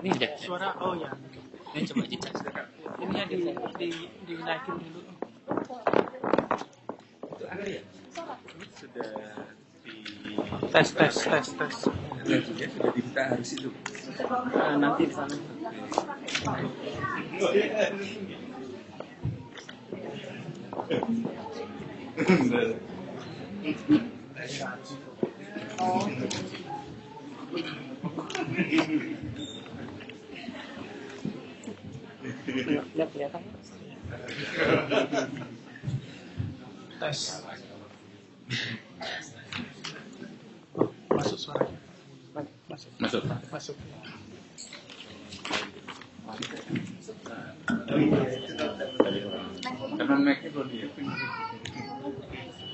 Ini jack. Suara, oh ya. Ini coba dicas. Ini ya dinaikin dulu. Itu agar ya? Sudah di Tes. ya, sudah diminta harus itu. Nanti di sana. Lihat kelihatan. Tes. Masuk suaranya. Masuk. Karena mic-nya belum dia.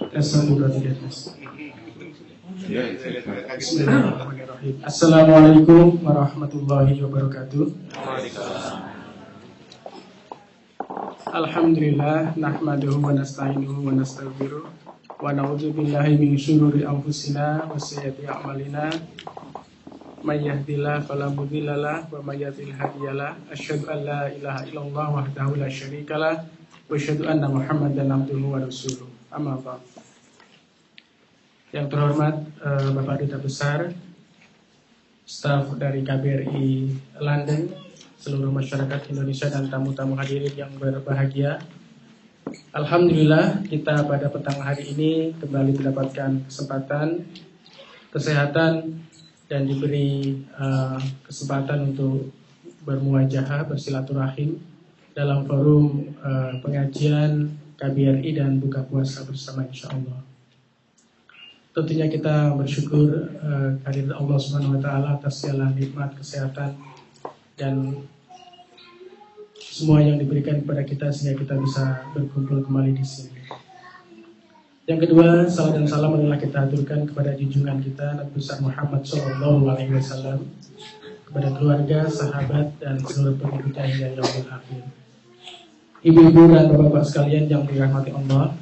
Tes 1, 2, 3 tes. Ya, Bismillahirrahmanirrahim. Assalamualaikum warahmatullahi wabarakatuh. Alhamdulillah nahmaduhu wa nasta'inuhu wa nastaghfiruh wa na'udzu billahi min syururi anfusina wa sayyiati a'malina. May yahdihillahu fala mudhillalah wa may yudhlil hadiyalah. Asyhadu an la ilaha illallah wahdahu la syarikalah wa asyhadu anna Muhammadan abduhu wa rasuluh. Amma ba'd. Yang terhormat Bapak Duta Besar, staf dari KBRI London, seluruh masyarakat Indonesia dan tamu-tamu hadirin yang berbahagia. Alhamdulillah kita pada petang hari ini kembali mendapatkan kesempatan, kesehatan, dan diberi kesempatan untuk bermuajahah, bersilaturahim dalam forum pengajian KBRI dan buka puasa bersama insyaAllah. Tentunya kita bersyukur kehadirat Allah Subhanahu wa taala atas segala nikmat kesehatan dan semua yang diberikan kepada kita sehingga kita bisa berkumpul kembali di sini. Yang kedua, salam dan salam adalah kita aturkan kepada junjungan kita Nabi besar Muhammad SAW, kepada keluarga, sahabat dan seluruh pengikutnya hingga yaumil akhir. Ibu-ibu dan bapak-bapak sekalian yang dirahmati Allah,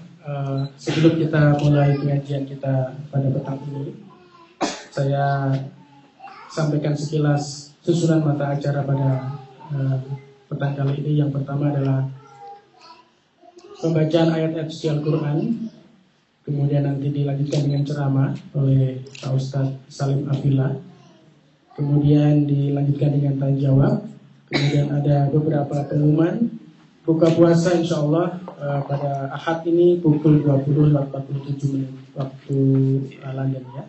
sebelum kita mulai pengajian kita pada petang ini, saya sampaikan sekilas susunan mata acara pada petang kali ini. Yang pertama adalah pembacaan ayat-ayat suci Al-Quran, kemudian nanti dilanjutkan dengan ceramah oleh Pak Ustadz Salim Abdillah, kemudian dilanjutkan dengan tanya jawab, kemudian ada beberapa pengumuman. Buka puasa insya Allah pada Ahad ini pukul 20.47 waktu London ya.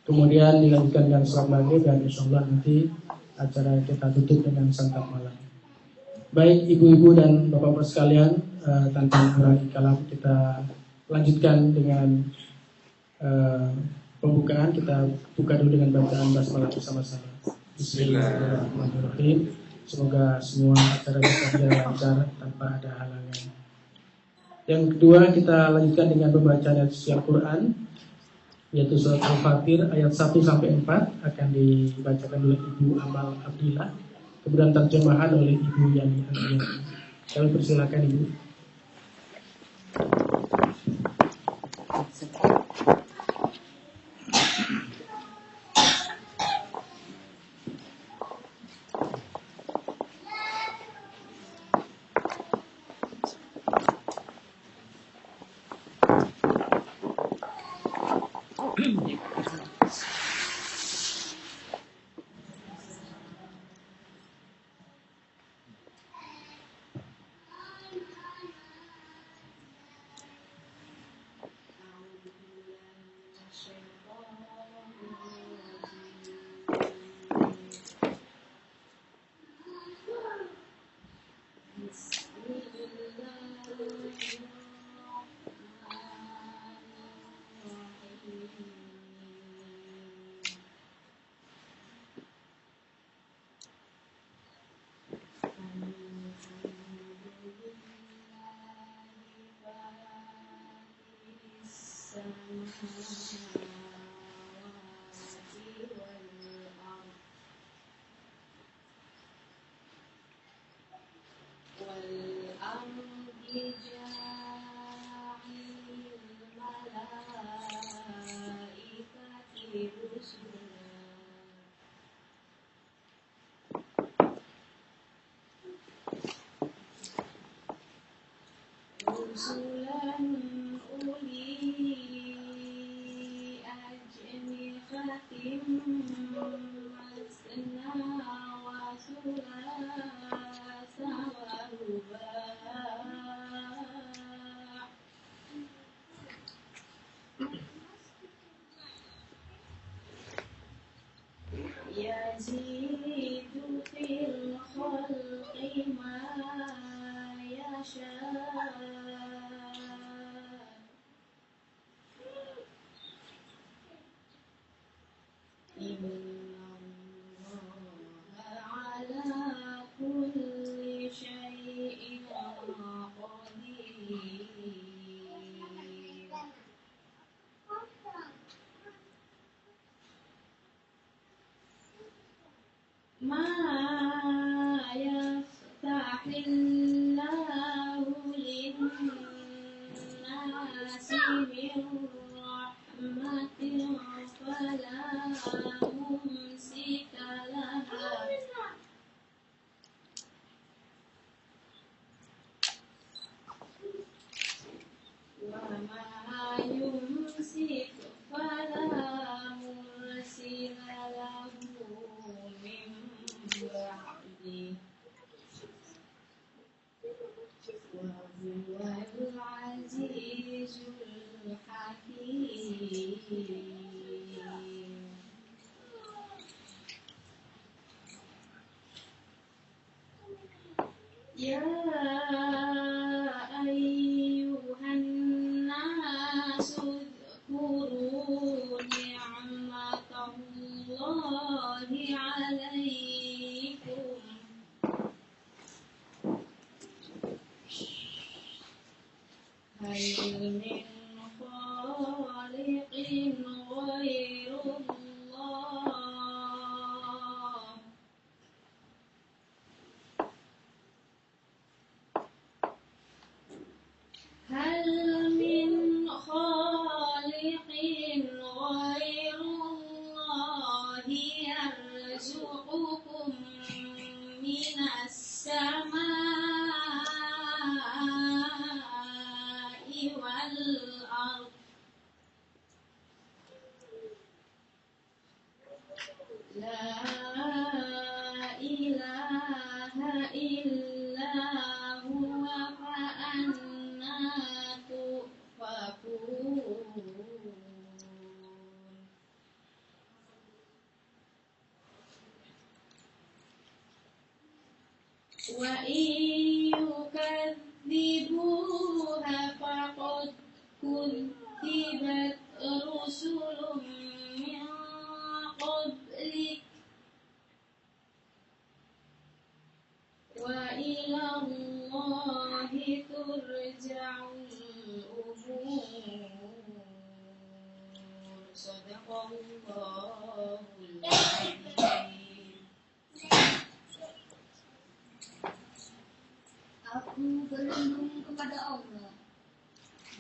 Kemudian dilanjutkan dengan sholat maghrib dan insya Allah nanti acara kita tutup dengan santap malam. Baik ibu-ibu dan bapak-bapak sekalian, tanpa mengurangi kalam kita lanjutkan dengan pembukaan. Kita buka dulu dengan bacaan basmalah bersama-sama. Bismillahirrahmanirrahim. Semoga semua acara bisa berjalan lancar tanpa ada halangan. Yang kedua, kita lanjutkan dengan pembacaan ayat suci Al-Quran, yaitu surat Al-Fatir ayat 1-4 akan dibacakan oleh Ibu Amal Abdillah, kemudian terjemahan oleh Ibu Yani Andriani. Kami persilakan Ibu. رسلا أولي أجنحة مثنى وثلاث ورباع يزيد في الخلق ما يشاء إن الله على كل شيء قدير ما يفتح الله للناس من رحمة فلا ممسك لها وما يمسك فلا مرسل له من بعده وهو العزيز الحكيم يا أيها الناس اذكروا نعمة الله عليكم هل من خالق غير الله هل من خالق غير الله يرزقكم من السماء والأرض لا إله إلا هو فأنا تؤفكون وإن يكذبوها فقد كذبت رسل من قبلك وإلى الله ترجع الأمور صدق الله العظيم. Aku berlindung kepada Allah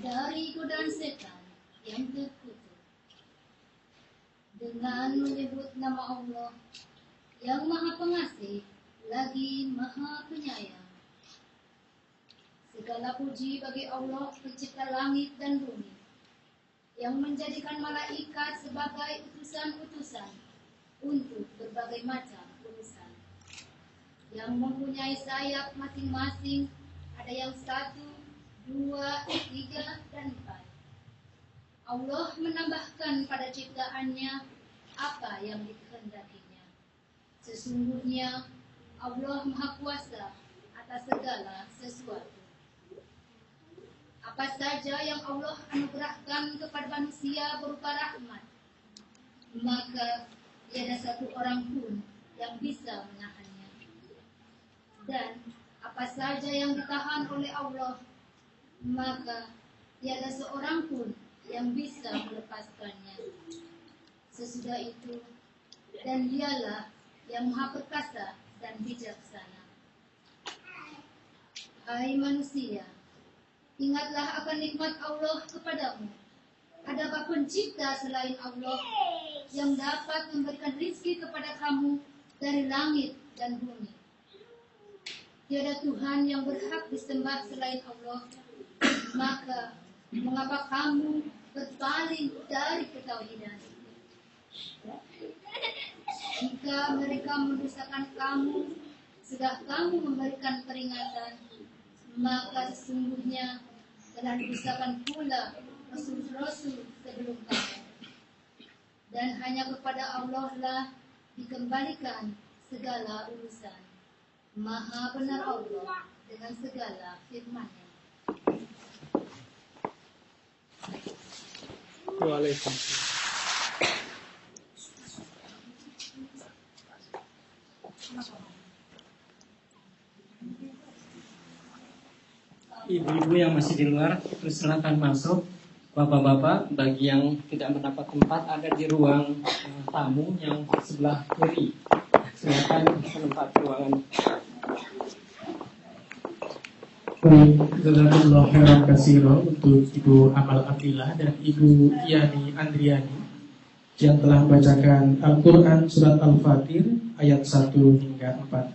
dari godaan setan yang terkutuk dengan menyebut nama Allah yang Maha Pengasih lagi Maha Penyayang. Segala puji bagi Allah pencipta langit dan bumi yang menjadikan malaikat sebagai utusan-utusan untuk berbagai macam urusan, yang mempunyai sayap masing-masing, ada yang 1, 2, 3, dan 4. Allah menambahkan pada ciptaannya apa yang dikehendakinya. Sesungguhnya Allah Maha Kuasa atas segala sesuatu. Apa saja yang Allah anugerahkan kepada manusia berupa rahmat, maka tiada satu orang pun yang bisa menahannya. Dan apa saja yang ditahan oleh Allah, maka tiada seorang pun yang bisa melepaskannya. Sesudah itu, dan dialah yang Maha Perkasa dan bijaksana. Hai manusia, ingatlah akan nikmat Allah kepadamu. Adakah pencipta selain Allah yang dapat memberikan rizki kepada kamu dari langit dan bumi? Tiada Tuhan yang berhak disembah selain Allah, maka mengapa kamu berpaling dari ketauhidan? Jika mereka mendustakan kamu, sudah kamu memberikan peringatan, maka sesungguhnya telah didustakan pula rasul-rasul sebelum kamu. Dan hanya kepada Allah lah dikembalikan segala urusan. Maha benar Allah dengan segala firman-Nya. Waalaikumsalam. Ibu-ibu yang masih di luar, persilakan masuk. Bapak-bapak, bagi yang tidak mendapat tempat, ada di ruang tamu yang sebelah kiri. Silakan menempati ruangan. Baik, jazakallahu khairan katsira untuk Ibu Amal Abdillah dan Ibu Yani Andriani yang telah membacakan Al-Quran Surat Al-Fatir ayat 1 hingga 4.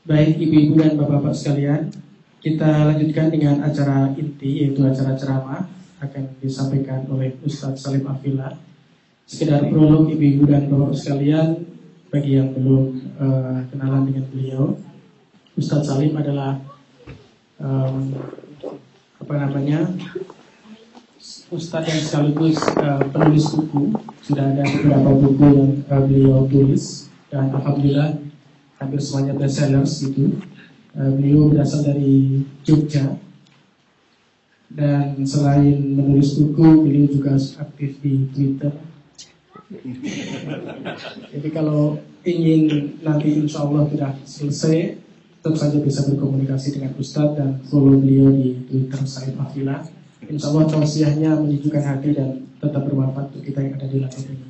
Baik ibu-ibu dan bapak-bapak sekalian, kita lanjutkan dengan acara inti, yaitu acara ceramah akan disampaikan oleh Ustadz Salim Afillah. Sekedar prolog ibu-ibu dan bapak sekalian, bagi yang belum kenalan dengan beliau, Ustadz Salim adalah Ustadz yang sekaligus penulis buku. Sudah ada beberapa buku yang beliau tulis dan alhamdulillah hampir semuanya bestsellers gitu. Beliau berasal dari Jogja dan selain menulis buku, beliau juga aktif di Twitter. Jadi kalau ingin nanti insya Allah sudah selesai, tentu saja bisa berkomunikasi dengan Ustadz dan follow beliau di Twitter Salim Afillah. Insya Allah tausiahnya menyejukkan hati dan tetap bermanfaat untuk kita yang ada di laptop ini.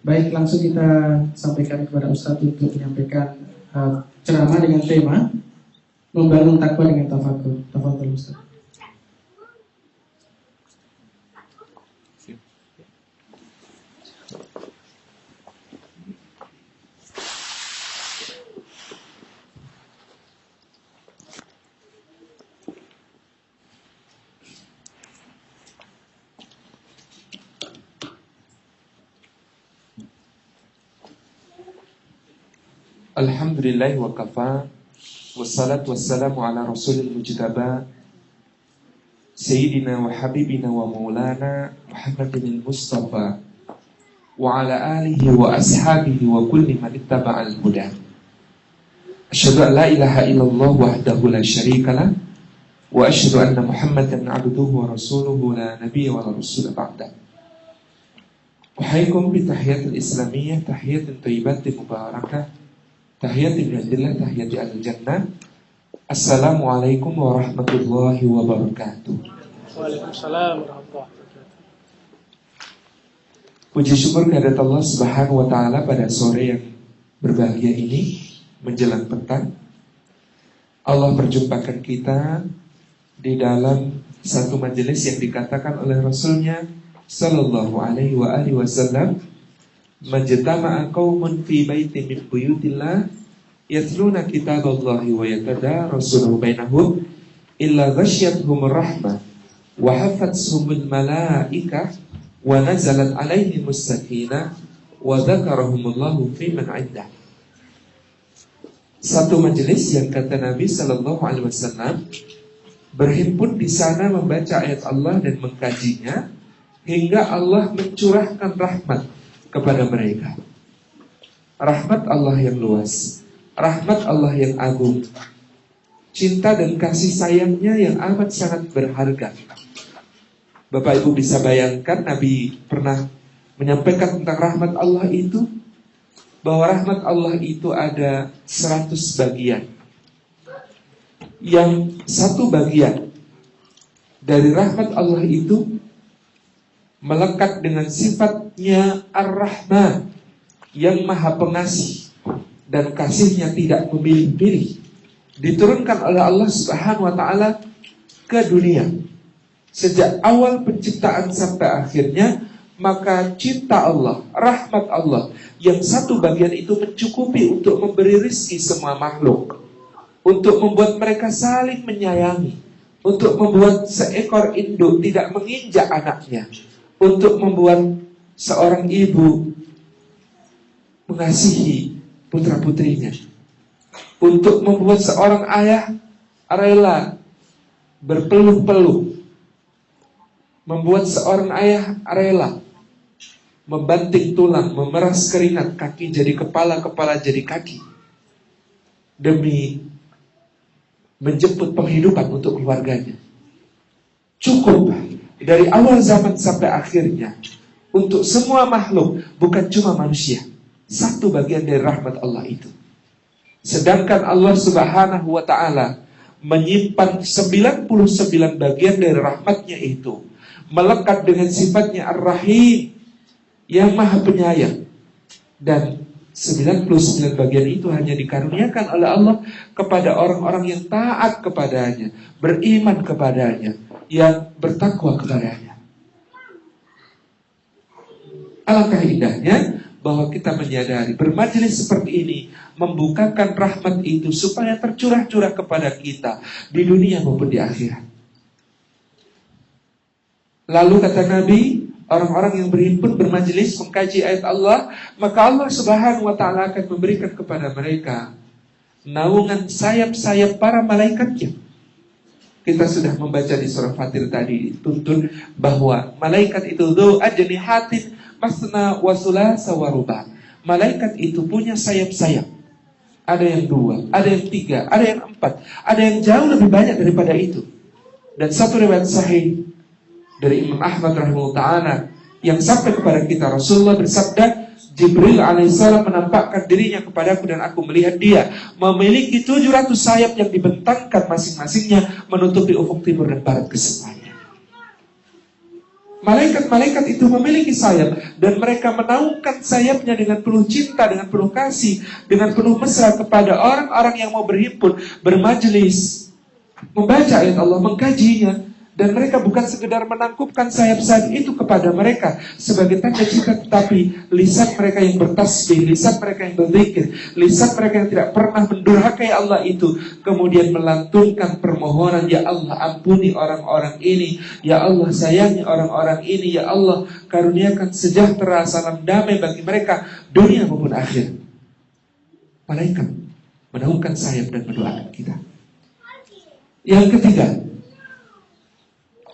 Baik, langsung kita sampaikan kepada Ustadz untuk menyampaikan ceramah dengan tema membangun takwa dengan tafakur. Tafadhol Ustadz. Alhamdulillah wa kafa, wassalatu wassalamu ala rasulil mujtaba, Sayyidina wa habibina wa maulana Muhammadin al-Mustafa, wa ala alihi wa ashabihi wa kulli man ittaba'al huda. Asyhadu an la ilaha illallah wahdahu la syarikalah, wa asyhadu anna Muhammadan abduhu wa rasuluhu la nabiyya wa la rasula ba'da. Uhayyikum bi tahiyatil islamiyyah, tahiyatin thayyibatin mubarakah, tahiyati minallah, tahiyati al-jannah. Assalamualaikum warahmatullahi wabarakatuh. Waalaikumsalam warahmatullahi wabarakatuh. Puji syukur kehadirat Allah Subhanahu wa taala pada sore yang berbahagia ini menjelang petang. Allah perjumpakan kita di dalam satu majelis yang dikatakan oleh Rasulnya sallallahu alaihi wasallam, majtama'a qaumun fi baitin min buyutillah yatluna kitaballahi wa yatadarasunahu bainahum illa ghasyiyatuhumur rahmah wa hafathumul malaikah wa nazalat alaihimus sakinah wa dzakarahumullahu fi man 'indah. Satu majelis yang kata Nabi sallallahu alaihi wasallam berhimpun di sana membaca ayat Allah dan mengkajinya hingga Allah mencurahkan rahmat kepada mereka. Rahmat Allah yang luas, rahmat Allah yang agung, cinta dan kasih sayangnya yang amat sangat berharga. Bapak Ibu bisa bayangkan Nabi pernah menyampaikan tentang rahmat Allah itu, bahwa rahmat Allah itu ada 100 bagian. Yang satu bagian dari rahmat Allah itu melekat dengan sifatnya Ar-Rahman, yang maha pengasih dan kasihnya tidak memilih-pilih, diturunkan oleh Allah Subhanahu wa ta'ala ke dunia. Sejak awal penciptaan sampai akhirnya, maka cinta Allah, rahmat Allah yang satu bagian itu mencukupi untuk memberi rizki semua makhluk, untuk membuat mereka saling menyayangi, untuk membuat seekor induk tidak menginjak anaknya, untuk membuat seorang ibu mengasihi putra-putrinya, untuk membuat seorang ayah rela berpeluh-peluh, membuat seorang ayah rela membanting tulang, memeras keringat, kaki jadi kepala, kepala jadi kaki, demi menjemput penghidupan untuk keluarganya. Cukup dari awal zaman sampai akhirnya untuk semua makhluk, bukan cuma manusia. Satu bagian dari rahmat Allah itu. Sedangkan Allah Subhanahu wa ta'ala menyimpan 99 bagian dari rahmatnya itu, melekat dengan sifatnya Ar-Rahim, yang maha penyayang. Dan 99 bagian itu hanya dikaruniakan oleh Allah kepada orang-orang yang taat kepadanya, beriman kepadanya, yang bertakwa kepadanya. Alangkah indahnya bahwa kita menyadari bermajelis seperti ini membukakan rahmat itu supaya tercurah-curah kepada kita di dunia maupun di akhirat. Lalu kata Nabi, orang-orang yang berhimpun bermajelis mengkaji ayat Allah, maka Allah Subhanahu wa ta'ala akan memberikan kepada mereka naungan sayap-sayap para malaikatnya. Kita sudah membaca di surah Fatir tadi, tuntun bahwa malaikat itu dzu ajnihatin masna wa thulatsa wa ruba'. Malaikat itu punya sayap-sayap. Ada yang 2, ada yang 3, ada yang 4, ada yang jauh lebih banyak daripada itu. Dan satu riwayat sahih dari Imam Ahmad rahimahullah ta'ala yang sampai kepada kita, Rasulullah bersabda, Jibril alaihissalam menampakkan dirinya kepadaku dan aku melihat dia memiliki 700 sayap yang dibentangkan masing-masingnya menutupi ufuk timur dan barat kesemuanya. Malaikat-malaikat itu memiliki sayap dan mereka menaungkan sayapnya dengan penuh cinta, dengan penuh kasih, dengan penuh mesra kepada orang-orang yang mau berhimpun, bermajelis, membaca ayat Allah, mengkajinya. Dan mereka bukan sekedar menangkupkan sayap-sayap itu kepada mereka sebagai tanda cinta, tetapi lisan mereka yang bertasbih, lisan mereka yang berzikir, lisan mereka yang tidak pernah mendurhakai Allah itu kemudian melantunkan permohonan, ya Allah ampuni orang-orang ini, ya Allah sayangi orang-orang ini, ya Allah karuniakan sejahtera, salam damai bagi mereka dunia maupun akhir. Malaikat menaungkan sayap dan mendoakan kita. Yang ketiga,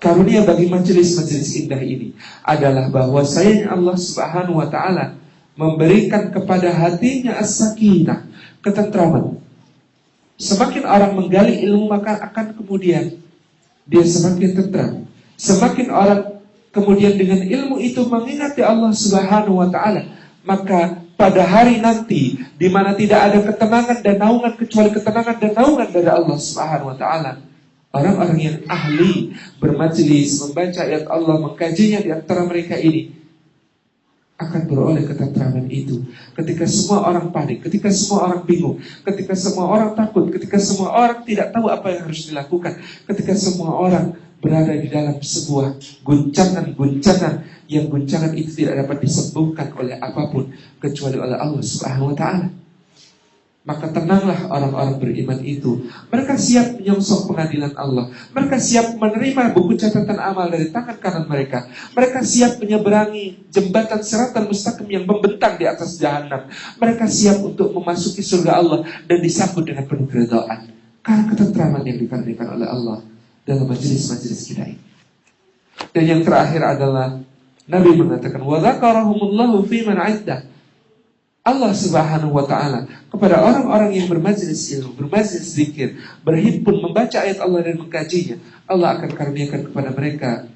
karunia bagi majelis-majelis indah ini adalah bahwa sayangnya Allah Subhanahu wa ta'ala memberikan kepada hatinya as-sakinah, ketentraman. Semakin orang menggali ilmu, maka akan kemudian dia semakin tentram. Semakin orang kemudian dengan ilmu itu mengingati Allah Subhanahu wa ta'ala, maka pada hari nanti di mana tidak ada ketenangan dan naungan kecuali ketenangan dan naungan dari Allah Subhanahu wa ta'ala, orang-orang yang ahli bermajelis, membaca ayat Allah, mengkajinya di antara mereka ini akan beroleh ketentraman itu. Ketika semua orang panik, ketika semua orang bingung, ketika semua orang takut, ketika semua orang tidak tahu apa yang harus dilakukan, ketika semua orang berada di dalam sebuah guncangan-guncangan yang guncangan itu tidak dapat disembuhkan oleh apapun kecuali oleh Allah Subhanahu wa ta'ala. Maka tenanglah orang-orang beriman itu. Mereka siap menyongsong pengadilan Allah. Mereka siap menerima buku catatan amal dari tangan kanan mereka. Mereka siap menyeberangi jembatan siratan mustaqim yang membentang di atas jahanam. Mereka siap untuk memasuki surga Allah dan disambut dengan penuh keridhaan karena ketentraman yang dikaruniakan oleh Allah dalam majelis-majelis kita ini. Dan yang terakhir adalah Nabi mengatakan, wa dzakarahumullahu fi man 'indah. Allah Subhanahu wa ta'ala kepada orang-orang yang bermajelis ilmu, bermajelis zikir, berhimpun, membaca ayat Allah dan mengkajinya, Allah akan karuniakan kepada mereka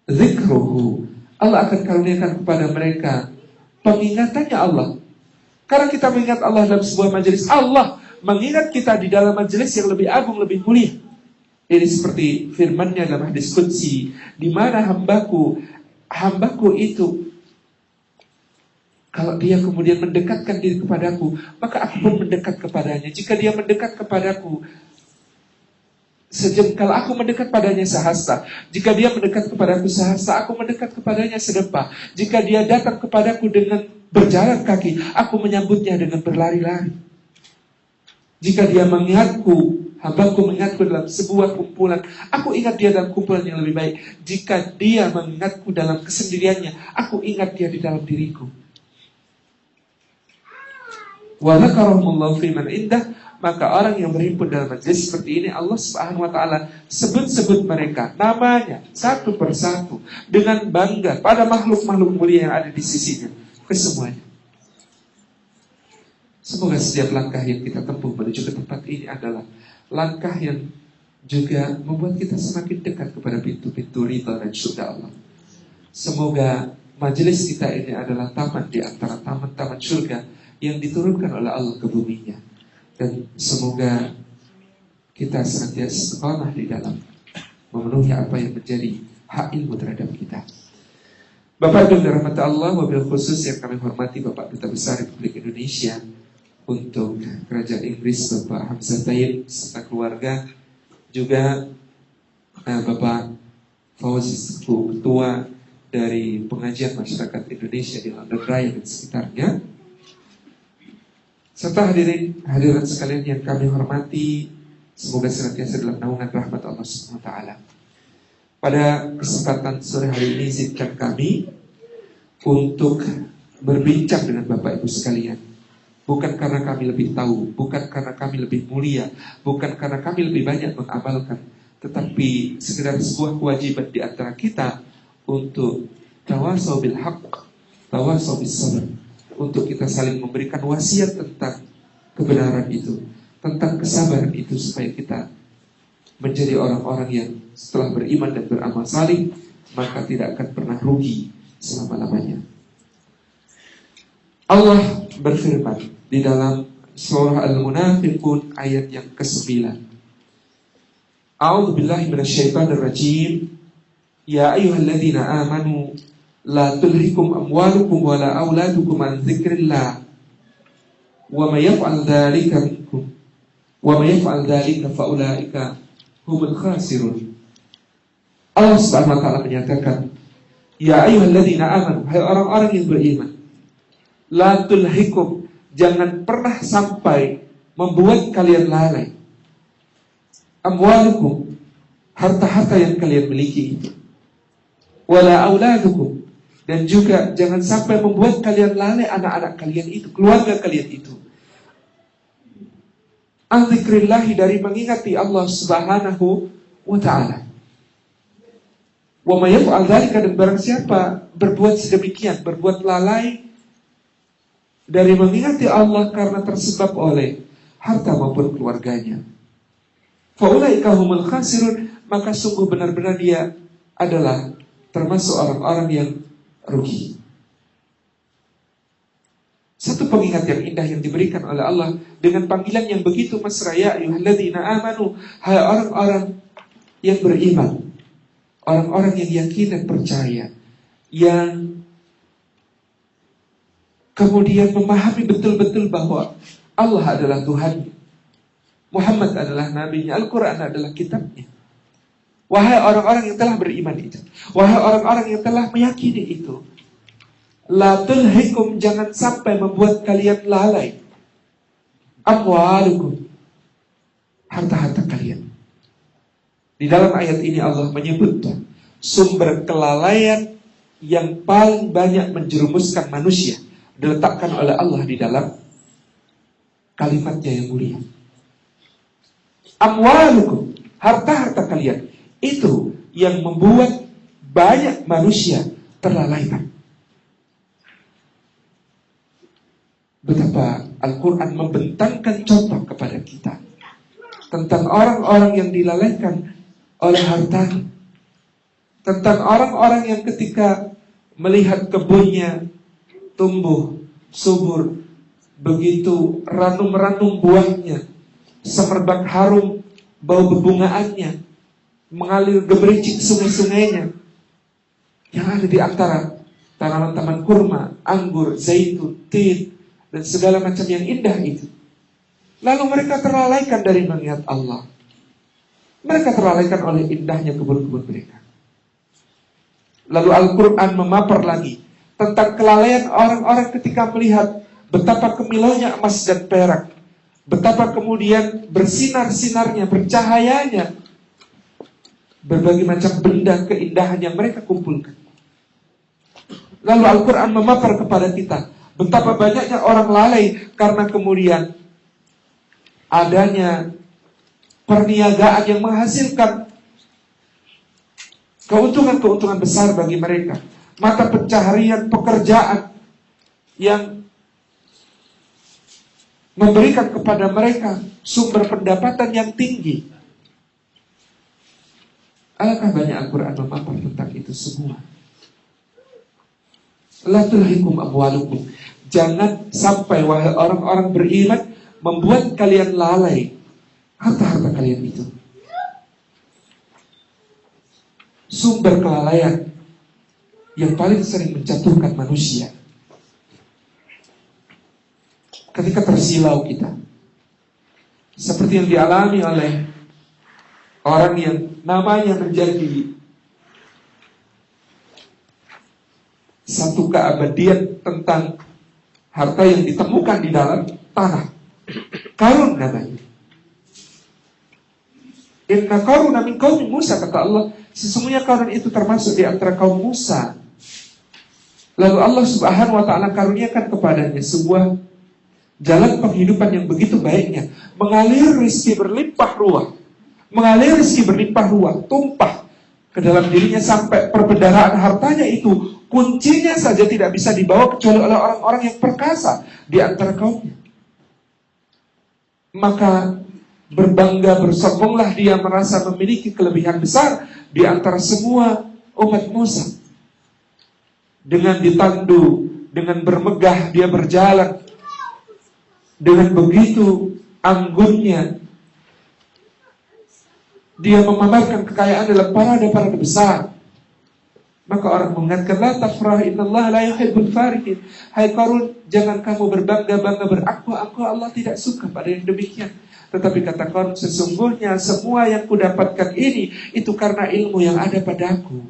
zikruhu. Allah akan karuniakan kepada mereka pengingatannya Allah. Karena kita mengingat Allah dalam sebuah majelis, Allah mengingat kita di dalam majelis yang lebih agung, lebih mulia. Ini seperti firman-Nya dalam hadis qudsi, di mana hambaku itu kalau dia kemudian mendekatkan diri kepadaku, maka aku pun mendekat kepadanya. Jika dia mendekat kepadaku sejengkal, aku mendekat padanya sehasta. Jika dia mendekat kepadaku sehasta, aku mendekat kepadanya sedepah. Jika dia datang kepadaku dengan berjalan kaki, aku menyambutnya dengan berlari-lari. Jika dia mengingatku Hambaku mengingatku dalam sebuah kumpulan, aku ingat dia dalam kumpulan yang lebih baik. Jika dia mengingatku dalam kesendiriannya, aku ingat dia di dalam diriku. Wa dzakarahumullahu fi man indah, maka orang yang berhimpun dalam majelis seperti ini, Allah Subhanahu wa taala sebut-sebut mereka namanya satu persatu dengan bangga pada makhluk-makhluk mulia yang ada di sisinya, kesemuanya. Semoga setiap langkah yang kita tempuh menuju ke tempat ini adalah langkah yang juga membuat kita semakin dekat kepada pintu-pintu ridha dan surga Allah. Semoga majelis kita ini adalah taman di antara taman-taman surga yang diturunkan oleh Allah ke buminya. Dan semoga kita senantiasa istiqamah di dalam memenuhi apa yang menjadi hak ilmu terhadap kita. Bapak Ibu dirahmati Allah, wabil khusus yang kami hormati Bapak Duta Besar Republik Indonesia untuk Kerajaan Inggris, Bapak Hamzah Tayyib serta keluarga, juga Bapak Fauzi, Ketua dari Pengajian Masyarakat Indonesia di London Raya dan sekitarnya, serta hadirin sekalian yang kami hormati, semoga senantiasa dalam naungan rahmat Allah Subhanahu wa taala. Pada kesempatan sore hari ini izinkan kami untuk berbincang dengan Bapak Ibu sekalian. Bukan karena kami lebih tahu, bukan karena kami lebih mulia, bukan karena kami lebih banyak mengamalkan, tetapi sekedar sebuah kewajiban di antara kita untuk tawasau bil haqq, tawasau bis sabr, untuk kita saling memberikan wasiat tentang kebenaran itu, tentang kesabaran itu, supaya kita menjadi orang-orang yang setelah beriman dan beramal salih, maka tidak akan pernah rugi selama-lamanya. Allah berfirman di dalam surah Al-Munafiqun ayat yang ke-9. A'udzu billahi minasyaitonir rajim. Ya ayyuhalladzina amanu la tulhikum amwalukum wala auladukum an dzikrillah. Wa may yaf'al dzalika minkum wa may yaf'al dzalika fa ulaika humul khasirun. Allah Subhanahu wa taala menyatakan, ya ayyuhalladzina amanu, hai orang-orang yang beriman, la tulhikum, jangan pernah sampai membuat kalian lalai, amwalukum, harta-harta yang kalian miliki itu, wala auladukum, dan juga jangan sampai membuat kalian lalai anak-anak kalian itu, keluarga kalian itu, an dzikrillahi, dari mengingati Allah Subhanahu wa ta'ala. Wa may yaf'al dzalika, dan barang siapa berbuat sedemikian, berbuat lalai dari mengingati Allah karena tersebab oleh harta maupun keluarganya, fa ulaika humul khasirun, maka sungguh benar-benar dia adalah termasuk orang-orang yang rugi. Satu pengingat yang indah yang diberikan oleh Allah dengan panggilan yang begitu mesra, ya ayyuhalladzina amanu, hai orang-orang yang beriman, orang-orang yang yakin dan percaya, yang kemudian memahami betul-betul bahwa Allah adalah Tuhan, Muhammad adalah nabinya, Al-Quran adalah kitabnya. Wahai orang-orang yang telah beriman itu, wahai orang-orang yang telah meyakini itu, la tulhikum, jangan sampai membuat kalian lalai, amwalukum, harta-harta kalian. Di dalam ayat ini Allah menyebutkan sumber kelalaian yang paling banyak menjerumuskan manusia diletakkan oleh Allah di dalam kalimatnya yang mulia. Amwalukum, harta-harta kalian, itu yang membuat banyak manusia terlalaikan. Betapa Al-Quran membentangkan contoh kepada kita tentang orang-orang yang dilalaikan oleh harta, tentang orang-orang yang ketika melihat kebunnya tumbuh subur, begitu ranum-ranum buahnya, semerbak harum bau bebungaannya, mengalir gemericik sungai-sungainya yang ada di antara tanaman taman kurma, anggur, zaitun, tin, dan segala macam yang indah itu. Lalu mereka terlalaikan dari mengingat Allah. Mereka terlalaikan oleh indahnya kebun-kebun mereka. Lalu Al-Quran memapar lagi tentang kelalaian orang-orang ketika melihat betapa kemilaunya emas dan perak, betapa kemudian bersinar-sinarnya, bercahayanya berbagai macam benda keindahan yang mereka kumpulkan. Lalu Al-Quran memaparkan kepada kita betapa banyaknya orang lalai karena kemudian adanya perniagaan yang menghasilkan keuntungan-keuntungan besar bagi mereka, mata pencaharian pekerjaan yang memberikan kepada mereka sumber pendapatan yang tinggi. Alangkah banyak Al-Quran memapar tentang itu semua. La tulhikum amwalukum. Jangan sampai wahai orang-orang beriman membuat kalian lalai harta-harta kalian itu. Sumber kelalaian yang paling sering menjatuhkan manusia ketika tersilau kita, seperti yang dialami oleh orang yang namanya menjadi satu keabadian tentang harta yang ditemukan di dalam tanah. Qarun namanya. Inna Qaruna min qaumi Musa, kata Allah, sesungguhnya Qarun itu termasuk di antara kaum Musa. Lalu Allah Subhanahu wa taala karuniakan kepadanya sebuah jalan penghidupan yang begitu baiknya, mengalir rezeki berlimpah ruah. Mengalir rezeki berlimpah ruah, tumpah ke dalam dirinya sampai perbendaharaan hartanya itu kuncinya saja tidak bisa dibawa kecuali oleh orang-orang yang perkasa di antara kaumnya. Maka berbangga bersombonglah dia merasa memiliki kelebihan besar di antara semua umat Musa. Dengan ditandu, dengan bermegah dia berjalan, dengan begitu anggunnya dia memamerkan kekayaan dalam parade-parade besar. Maka orang mengatakan, la tafrah innallaha la yuhibbul farihin. Hai Qarun, jangan kamu berbangga-bangga berakwa-akwa, Allah tidak suka pada yang demikian. Tetapi kata Qarun, sesungguhnya semua yang kudapatkan ini itu karena ilmu yang ada padaku.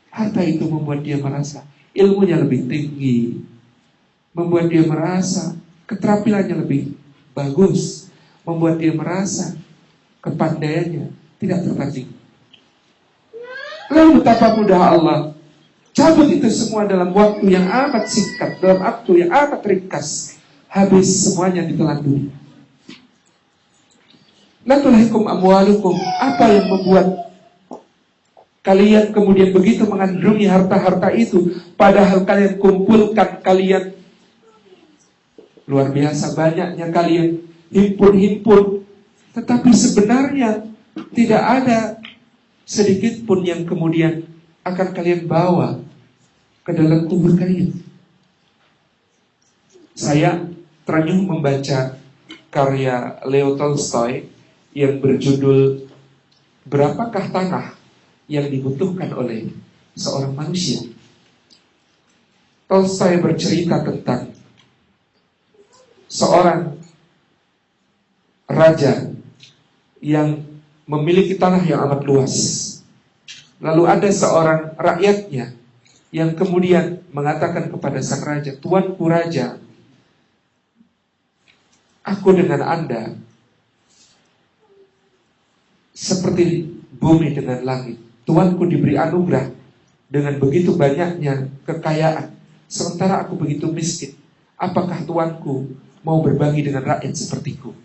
Harta itu membuat dia merasa ilmunya lebih tinggi, membuat dia merasa keterampilannya lebih bagus, membuat dia merasa kepandaiannya tidak tertanding. Lalu betapa mudah Allah cabut itu semua dalam waktu yang amat singkat, dalam waktu yang amat ringkas, habis semuanya ditelan dunia. La tulhikum amwalukum. Apa yang membuat kalian kemudian begitu mengandungi harta-harta itu, padahal kalian kumpulkan, kalian luar biasa banyaknya, kalian himpun-himpun, tetapi sebenarnya tidak ada sedikit pun yang kemudian akan kalian bawa ke dalam tubuh kalian. Saya terenyuh membaca karya Leo Tolstoy yang berjudul Berapakah Tanah yang Dibutuhkan oleh Seorang Manusia. Tolstoy bercerita tentang seorang raja yang memiliki tanah yang amat luas. Lalu ada seorang rakyatnya yang kemudian mengatakan kepada sang raja, "Tuanku raja, aku dengan Anda seperti bumi dengan langit. Tuanku diberi anugerah dengan begitu banyaknya kekayaan, sementara aku begitu miskin. Apakah tuanku mau berbagi dengan rakyat sepertiku?"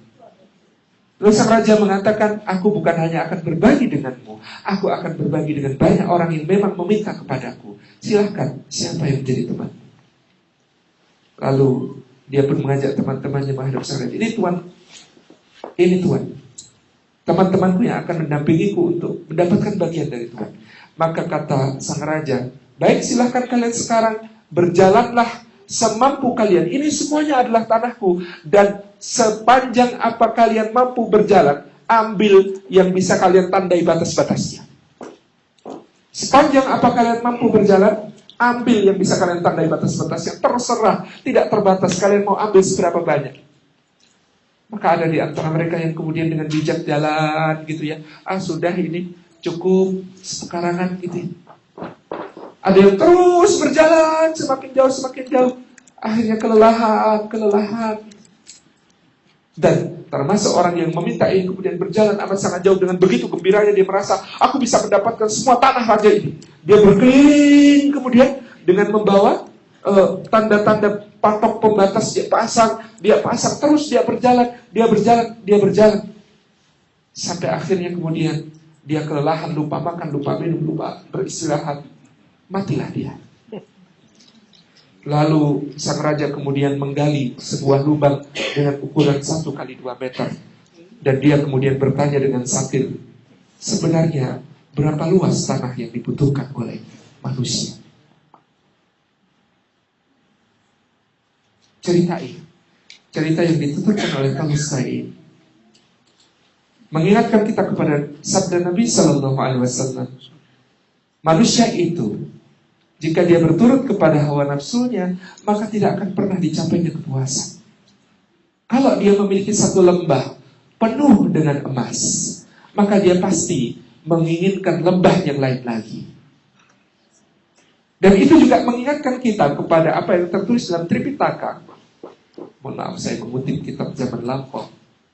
Lalu sang raja mengatakan, "Aku bukan hanya akan berbagi denganmu, aku akan berbagi dengan banyak orang yang memang meminta kepadaku. Silahkan, siapa yang menjadi teman?" Lalu dia pun mengajak teman-temannya menghadap sang raja. Ini Tuan, teman-temanku yang akan mendampingiku untuk mendapatkan bagian dari Tuhan." Maka kata sang raja, "Baik, silahkan kalian sekarang berjalanlah semampu kalian. Ini semuanya adalah tanahku, dan sepanjang apa kalian mampu berjalan, ambil yang bisa kalian tandai batas-batasnya. Sepanjang apa kalian mampu berjalan, ambil yang bisa kalian tandai batas-batasnya. Terserah, tidak terbatas, kalian mau ambil seberapa banyak." Maka ada di antara mereka yang kemudian dengan bijak jalan gitu ya. Sudah ini cukup sepekarangan gitu. Ada yang terus berjalan semakin jauh. Akhirnya kelelahan. Dan termasuk orang yang meminta ini kemudian berjalan amat sangat jauh dengan begitu gembiranya dia merasa aku bisa mendapatkan semua tanah raja ini. Dia berkeliling kemudian dengan membawa tanda-tanda patok pembatas dia pasang terus dia berjalan sampai akhirnya kemudian dia kelelahan, lupa makan, lupa minum, lupa beristirahat, matilah dia. Lalu sang raja kemudian menggali sebuah lubang dengan ukuran 1 kali 2 meter. Dan dia kemudian bertanya dengan satir, sebenarnya berapa luas tanah yang dibutuhkan oleh manusia? Cerita yang dituturkan oleh Tolstoy ini mengingatkan kita kepada sabda Nabi Sallallahu Alaihi Wasallam. Manusia itu jika dia berturut kepada hawa nafsunya, maka tidak akan pernah dicapainya kepuasan. Kalau dia memiliki satu lembah penuh dengan emas, maka dia pasti menginginkan lembah yang lain lagi. Dan itu juga mengingatkan kita kepada apa yang tertulis dalam Tripitaka. Mohon maaf, saya mengutip kitab zaman lampau.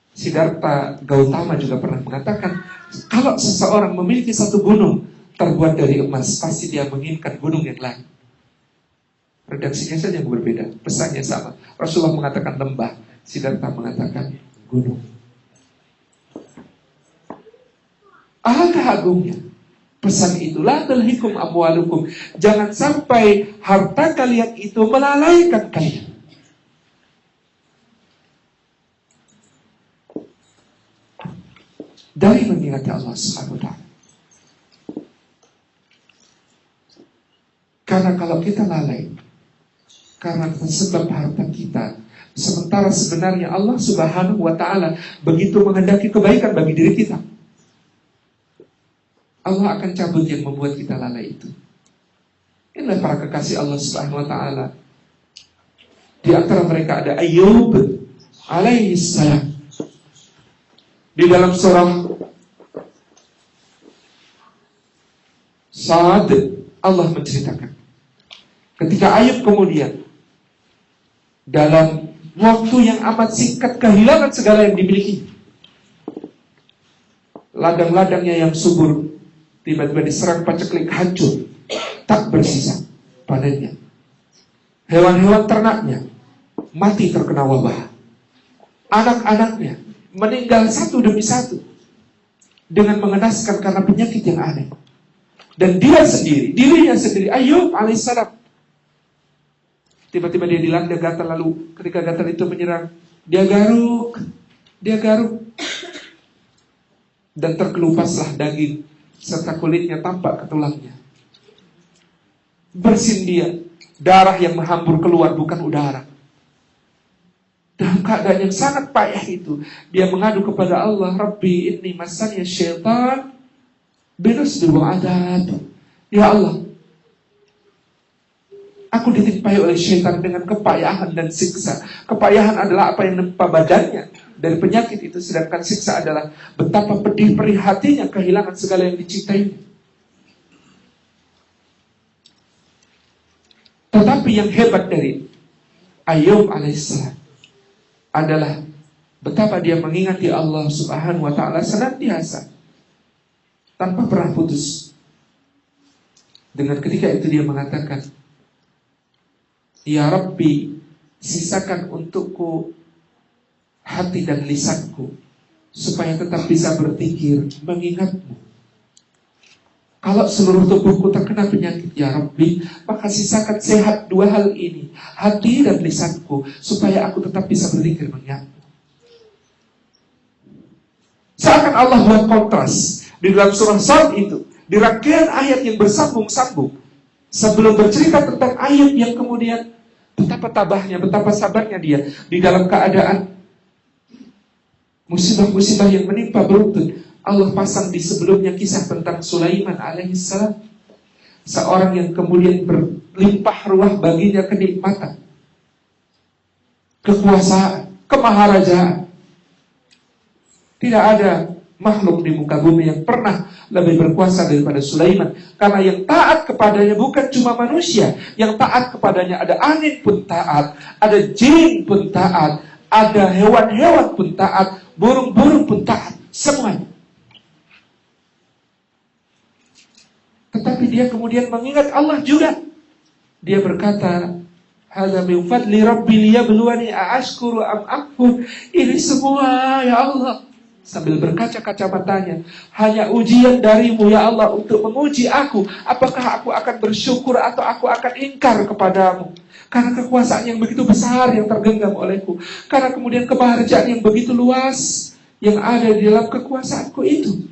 Siddhartha Gautama juga pernah mengatakan, kalau seseorang memiliki satu gunung terbuat dari emas, pasti dia menginginkan gunung yang lain. Redaksinya saja yang berbeda, pesannya sama. Rasulullah mengatakan lembah, Siddhartha mengatakan gunung. Alangkah agungnya pesan itu, la tulhikum amwalukum. Jangan sampai harta kalian itu melalaikan kalian. Dari mengingat Allah Subhanahu wa Ta'ala. Karena kalau kita lalai karena sebab harta kita, sementara sebenarnya Allah Subhanahu wa Ta'ala begitu menghendaki kebaikan bagi diri kita, Allah akan cabut yang membuat kita lalai itu. Inilah para kekasih Allah Subhanahu wa Ta'ala. Di antara mereka ada Ayyub alaihi salam. Di dalam surah Sa'ad Allah menceritakan ketika Ayub kemudian dalam waktu yang amat singkat kehilangan segala yang dimiliki. Ladang-ladangnya yang subur tiba-tiba diserang paceklik, hancur, tak bersisa panennya. Hewan-hewan ternaknya mati terkena wabah. Anak-anaknya meninggal satu demi satu dengan mengenaskan karena penyakit yang aneh. Dan dirinya sendiri, Ayub alaihissalam, tiba-tiba dia dilanda gatal, lalu ketika gatal itu menyerang, dia garuk, dan terkelupaslah daging serta kulitnya tampak ke tulangnya. Bersin dia, darah yang menghambur keluar bukan udara. Dalam keadaan yang sangat payah itu, dia mengadu kepada Allah, Rabbi inni masanya syaitan binusbi wa adab. Ya Allah, aku ditimpai oleh syaitan dengan kepayahan dan siksa. Kepayahan adalah apa yang menimpa badannya dari penyakit itu, sedangkan siksa adalah betapa pedih perih hatinya kehilangan segala yang dicintainya. Tetapi yang hebat dari Ayub alaihissalam adalah betapa dia mengingati Allah Subhanahu wa Ta'ala senantiasa tanpa pernah putus. Dengan ketika itu dia mengatakan, Ya Rabbi, sisakan untukku hati dan lisanku supaya tetap bisa berpikir mengingatmu. Kalau seluruh tubuhku terkena penyakit, Ya Rabbi, maka sisakan sehat dua hal ini, hati dan lisanku, supaya aku tetap bisa berpikir mengingatmu. Seakan Allah buat kontras di dalam surah Sa'ad itu, di rangkaian ayat yang bersambung-sambung, sebelum bercerita tentang Ayub yang kemudian betapa tabahnya, betapa sabarnya dia di dalam keadaan musibah-musibah yang menimpa beruntun. Allah pasang di sebelumnya kisah tentang Sulaiman alaihissalam, seorang yang kemudian berlimpah ruah baginya kenikmatan, kekuasaan, kemaharajaan. Tidak ada makhluk di muka bumi yang pernah lebih berkuasa daripada Sulaiman. Karena yang taat kepadanya bukan cuma manusia, yang taat kepadanya ada angin pun taat, ada jin pun taat, Ada hewan-hewan pun taat, burung-burung pun taat, semuanya. Tetapi dia kemudian mengingat Allah juga. Dia berkata, hadza min fadli rabbi liyabluwani aashkuru am akfur. Ini semua ya Allah, sambil berkaca-kaca matanya, hanya ujian darimu ya Allah untuk menguji aku, apakah aku akan bersyukur atau aku akan ingkar kepadamu. Karena kekuasaan yang begitu besar yang tergenggam olehku, karena kemudian kebahagiaan yang begitu luas yang ada di dalam kekuasaanku itu.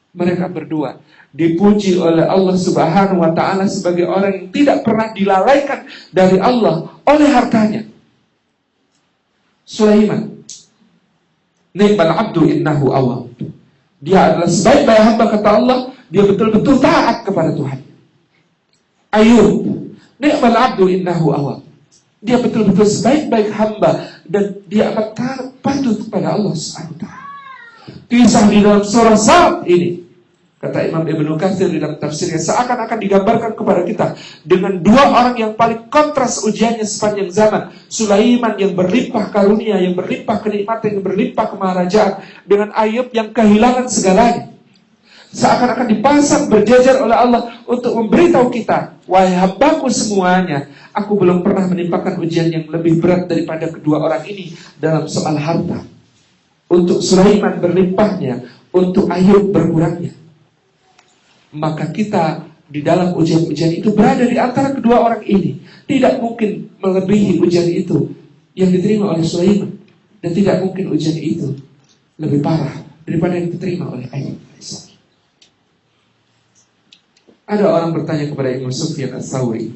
Mereka berdua dipuji oleh Allah Subhanahu wa ta'ala sebagai orang yang tidak pernah dilalaikan dari Allah oleh hartanya. Sulaiman, ni'mal abdu innahu awwab. Dia adalah sebaik-baik hamba, kata Allah, dia betul-betul taat kepada Tuhan. Ayub, ni'mal abdu innahu awwab. Dia betul-betul sebaik-baik hamba dan dia amat patuh kepada Allah Subhanahu wa ta'ala. Kisah di dalam surah Sad ini, kata Imam Ibnu Katsir di dalam tafsirnya, seakan-akan digambarkan kepada kita dengan dua orang yang paling kontras ujiannya sepanjang zaman. Sulaiman yang berlimpah karunia, yang berlimpah kenikmatan, yang berlimpah kemaharajaan, dengan Ayub yang kehilangan segalanya. Seakan-akan dipasang berjajar oleh Allah untuk memberitahu kita, wahai hambaku semuanya, aku belum pernah menimpakan ujian yang lebih berat daripada kedua orang ini dalam soal harta. Untuk Sulaiman berlimpahnya, untuk Ayub berkurangnya. Maka kita di dalam ujian-ujian itu berada di antara kedua orang ini. Tidak mungkin melebihi ujian itu yang diterima oleh Sulaiman, dan tidak mungkin ujian itu lebih parah daripada yang diterima oleh Ayub. Ada orang bertanya kepada Imam Sufyan Ats-Tsauri,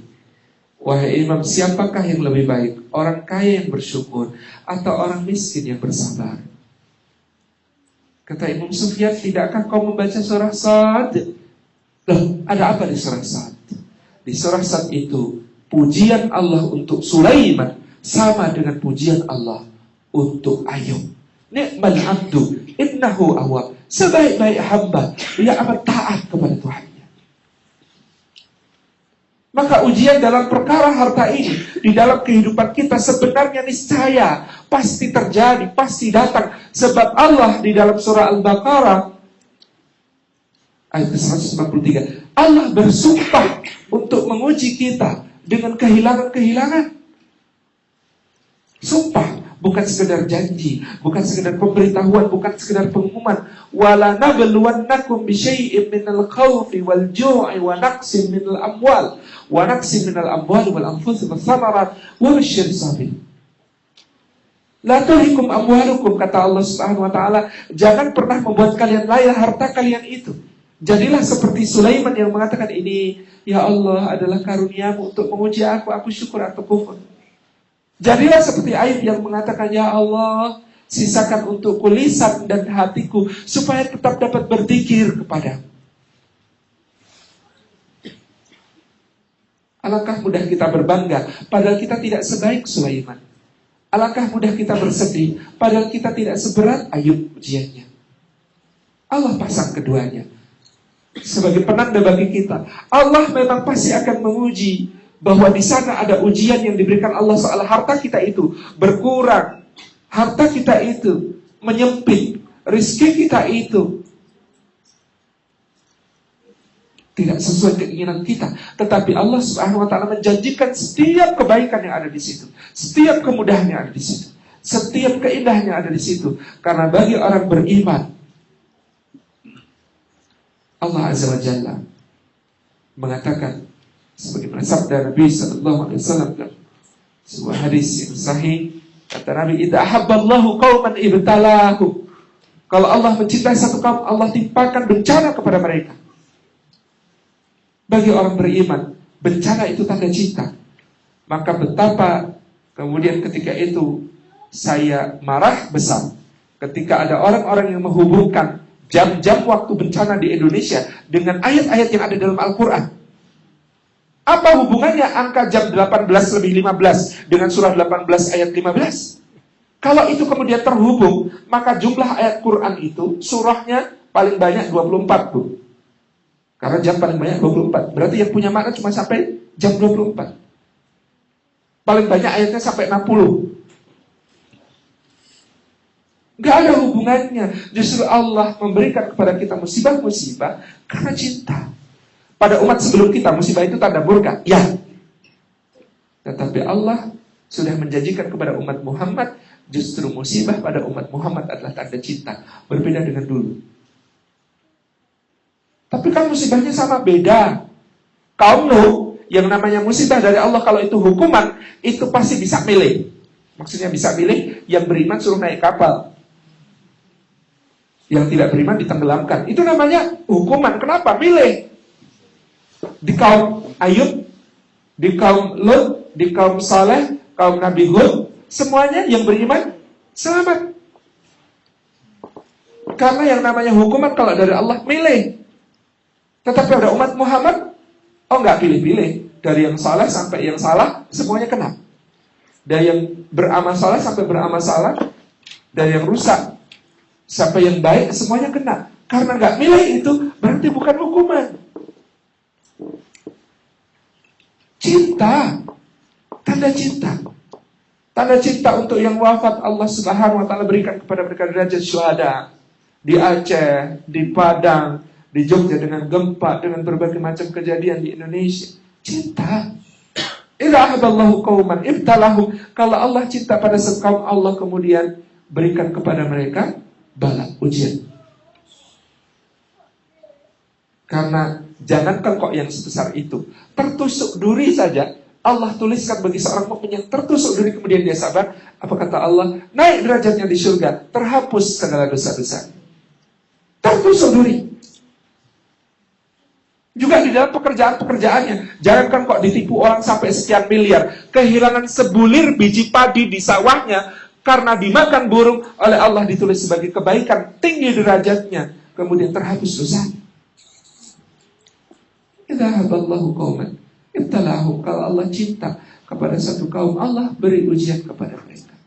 wahai Imam, siapakah yang lebih baik? Orang kaya yang bersyukur atau orang miskin yang bersabar? Kata Imam Sufyan, tidakkah kau membaca surah Sad? Loh, ada apa di surah Sad? Di surah Sad itu, pujian Allah untuk Sulaiman sama dengan pujian Allah untuk Ayub. Ni'mal abdu innahu awwab. Sebaik-baik hamba, dia amat taat kepada Tuhannya. Maka ujian dalam perkara harta ini di dalam kehidupan kita sebenarnya niscaya pasti terjadi, pasti datang. Sebab Allah di dalam surah Al-Baqarah ayat 193, Allah bersumpah untuk menguji kita dengan kehilangan-kehilangan. Sumpah, bukan sekedar janji, bukan sekedar pemberitahuan, bukan sekedar pengumuman. Wala nabluwannakum bisyai'in minal khawfi wal ju'i wa naqsin minal amwal wa naqsin minal amwali wal anfusi was samarat wa basyyiris sabirin. La tulhikum amwalukum, kata Allah Subhanahu wa ta'ala, jangan pernah membuat kalian layah harta kalian itu. Jadilah seperti Sulaiman yang mengatakan, ini ya Allah adalah karuniamu untuk menguji aku syukur atau kufur. Jadilah seperti Ayub yang mengatakan, ya Allah, sisakan untukku lisan dan hatiku supaya tetap dapat berzikir kepadamu. Alangkah mudah kita berbangga padahal kita tidak sebaik Sulaiman. Alangkah mudah kita bersedih padahal kita tidak seberat Ayub ujiannya. Allah pasang keduanya sebagai penanda bagi kita. Allah memang pasti akan menguji bahwa di sana ada ujian yang diberikan Allah soal harta kita itu berkurang, harta kita itu menyempit, rezeki kita itu tidak sesuai keinginan kita. Tetapi Allah Subhanahu wa ta'ala menjanjikan setiap kebaikan yang ada di situ, setiap kemudahan yang ada di situ, setiap keindahan yang ada di situ. Karena bagi orang beriman, Allah Azza wa Jalla mengatakan sebagaimana sabda Nabi sallallahu alaihi wasallam dalam sebuah hadis yang sahih, kata Nabi, "Idza ahabballahu qauman ibtalahu." Kalau Allah mencintai satu kaum, Allah timpakan bencana kepada mereka. Bagi orang beriman, bencana itu tanda cinta. Maka betapa kemudian ketika itu saya marah besar ketika ada orang-orang yang menghubungkan jam-jam waktu bencana di Indonesia dengan ayat-ayat yang ada dalam Al-Quran. Apa hubungannya angka jam 18:15 dengan surah 18 ayat 15? Kalau itu kemudian terhubung, maka jumlah ayat Quran itu surahnya paling banyak 24 tuh. Karena jam paling banyak 24. Berarti yang punya makna cuma sampai jam 24. Paling banyak ayatnya sampai 60. Gak ada hubungannya. Justru Allah memberikan kepada kita musibah-musibah karena cinta. Pada umat sebelum kita, musibah itu tanda murka. Ya. Tetapi Allah sudah menjanjikan kepada umat Muhammad, justru musibah pada umat Muhammad adalah tanda cinta. Berbeda dengan dulu. Tapi kan musibahnya sama, beda. Kaum Nuh, yang namanya musibah dari Allah, kalau itu hukuman, itu pasti bisa milih. Maksudnya bisa milih, yang beriman suruh naik kapal, yang tidak beriman ditenggelamkan. Itu namanya hukuman. Kenapa? Milih. Di kaum Ayub, di kaum Lut, di kaum Saleh, kaum Nabi Hud, semuanya yang beriman selamat. Karena yang namanya hukuman kalau dari Allah milih. Tetapi ada umat Muhammad, nggak pilih-pilih. Dari yang saleh sampai yang salah, semuanya kena. Dari yang beramal saleh sampai beramal salah, dari yang rusak sampai yang baik, semuanya kena. Karena nggak milih itu, berarti bukan hukuman. Cinta, tanda cinta. Tanda cinta untuk yang wafat, Allah Subhanahu wa Ta'ala berikan kepada mereka derajat syuhada. Di Aceh, di Padang, di Jogja dengan gempa, dengan berbagai macam kejadian di Indonesia. Cinta. Idza ahabballahu qauman ibtalahum. Kalau Allah cinta pada sekaum, Allah kemudian berikan kepada mereka bala, ujian. Karena jangankan kok yang sebesar itu, tertusuk duri saja Allah tuliskan bagi seorang mukmin yang tertusuk duri kemudian dia sabar. Apa kata Allah? Naik derajatnya di surga, terhapus segala dosa-dosa. Tertusuk duri. Juga di dalam pekerjaan-pekerjaannya. Jangankan kok ditipu orang sampai sekian miliar, kehilangan sebulir biji padi di sawahnya karena dimakan burung, oleh Allah ditulis sebagai kebaikan, tinggi derajatnya, kemudian terhapus dosa. Idza haballahu qauman ibtalahu. Kalau Allah cinta kepada satu kaum, Allah beri ujian kepada mereka.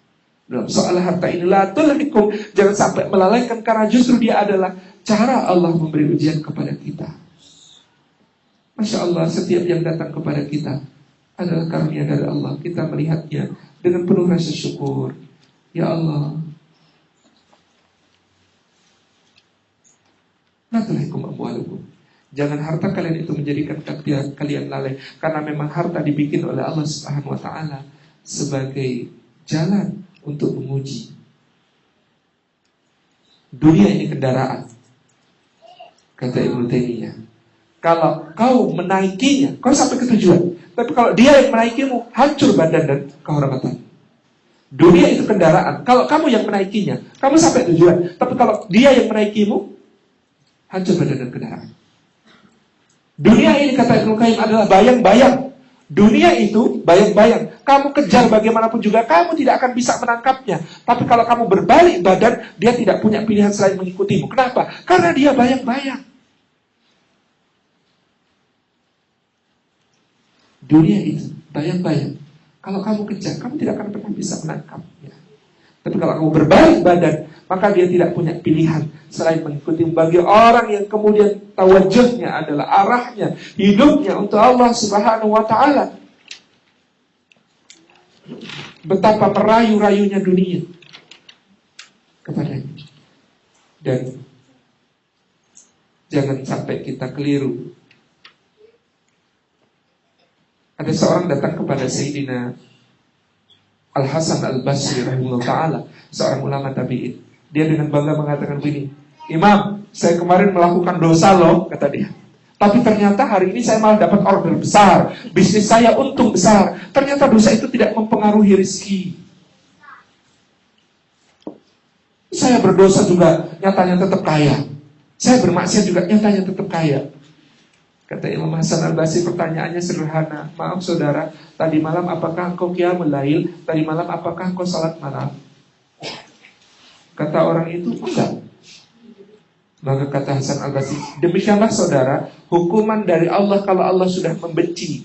Dalam soal harta inilah tulhikum, jangan sampai melalaikan, karena justru dia adalah cara Allah memberi ujian kepada kita. Masya Allah, setiap yang datang kepada kita adalah karunia dari Allah. Kita melihatnya dengan penuh rasa syukur. Ya Allah, la tulhikum amwalukum. Jangan harta kalian itu menjadikan kalian lalai, karena memang harta dibikin oleh Allah Subhanahu wa Ta'ala sebagai jalan untuk menguji. Dunia ini kendaraan, kata Ibnu Taimiyah. Kalau kau menaikinya, kau sampai ke tujuan. Tapi kalau dia yang menaikimu, hancur badan dan kehormatan. Dunia itu kendaraan. Kalau kamu yang menaikinya, kamu sampai tujuan. Tapi kalau dia yang menaikimu, hancur badan dan kendaraan. Dunia ini, kata Ibnu Qayyim, adalah bayang-bayang. Dunia itu bayang-bayang. Kamu kejar bagaimanapun juga, kamu tidak akan bisa menangkapnya. Tapi kalau kamu berbalik badan, dia tidak punya pilihan selain mengikutimu. Kenapa? Karena dia bayang-bayang. Dunia itu bayang-bayang. Kalau kamu kejar, kamu tidak akan pernah bisa menangkapnya. Tapi kalau kamu berbalik badan, maka dia tidak punya pilihan selain mengikuti. Bagi orang yang kemudian tawajuhnya adalah arahnya, hidupnya untuk Allah Subhanahu wa Ta'ala, betapa merayu-rayunya dunia kepadanya. Dan jangan sampai kita keliru. Ada seorang datang kepada Sayyidina Al-Hasan Al-Basri rahimahullah ta'ala, seorang ulama tabi'in. Dia dengan bangga mengatakan begini, Imam, saya kemarin melakukan dosa loh, kata dia. Tapi ternyata hari ini saya malah dapat order besar, bisnis saya untung besar. Ternyata dosa itu tidak mempengaruhi rezeki. Saya berdosa juga nyatanya tetap kaya. Saya bermaksiat juga nyatanya tetap kaya. Kata Imam Hasan Al-Basri, pertanyaannya sederhana. Maaf saudara, tadi malam apakah engkau qiyamul lail? Tadi malam apakah engkau salat malam? Kata orang itu, enggak. Maka kata Hasan Al-Basri, demikianlah saudara, hukuman dari Allah kalau Allah sudah membenci,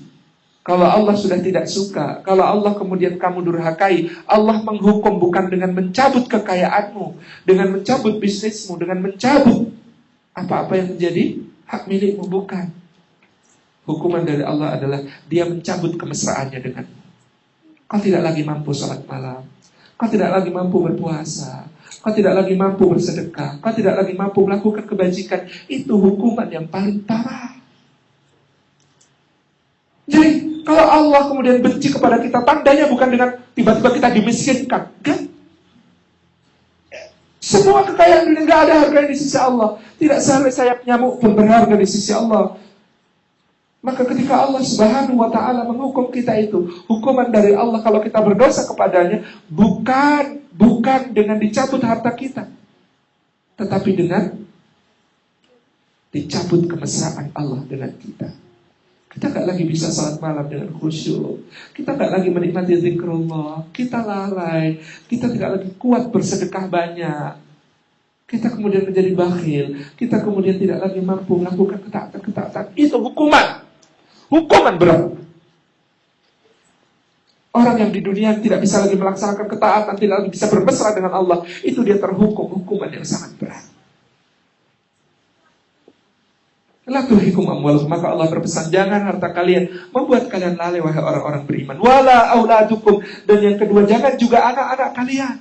kalau Allah sudah tidak suka, kalau Allah kemudian kamu durhakai, Allah menghukum bukan dengan mencabut kekayaanmu, dengan mencabut bisnismu, dengan mencabut apa-apa yang menjadi hak milikmu, bukan. Hukuman dari Allah adalah dia mencabut kemesraannya denganmu. Kau tidak lagi mampu sholat malam. Kau tidak lagi mampu berpuasa. Kau tidak lagi mampu bersedekah. Kau tidak lagi mampu melakukan kebajikan. Itu hukuman yang paling parah. Jadi kalau Allah kemudian benci kepada kita, tandanya bukan dengan tiba-tiba kita dimiskinkan. Kan? Semua kekayaan dunia gak ada harganya di sisi Allah. Tidak sehelai sayap nyamuk pun berharga di sisi Allah. Maka ketika Allah Subhanahu wa ta'ala menghukum kita itu, hukuman dari Allah kalau kita berdosa kepadanya, bukan dengan dicabut harta kita, tetapi dengan dicabut kemesraan Allah dengan kita. Kita gak lagi bisa salat malam dengan khusyuk. Kita gak lagi menikmati zikrullah. Kita lalai. Kita tidak lagi kuat bersedekah banyak. Kita kemudian menjadi bakhil. Kita kemudian tidak lagi mampu melakukan ketaatan-ketaatan. Itu hukuman. Hukuman berat. Orang yang di dunia tidak bisa lagi melaksanakan ketaatan, tidak lagi bisa bermesra dengan Allah, itu dia terhukum hukuman yang sangat berat. La tulhikum amwalukum, maka Allah berpesan, jangan harta kalian membuat kalian lalai wahai orang-orang beriman. Wala auladukum, dan yang kedua jangan juga anak-anak kalian,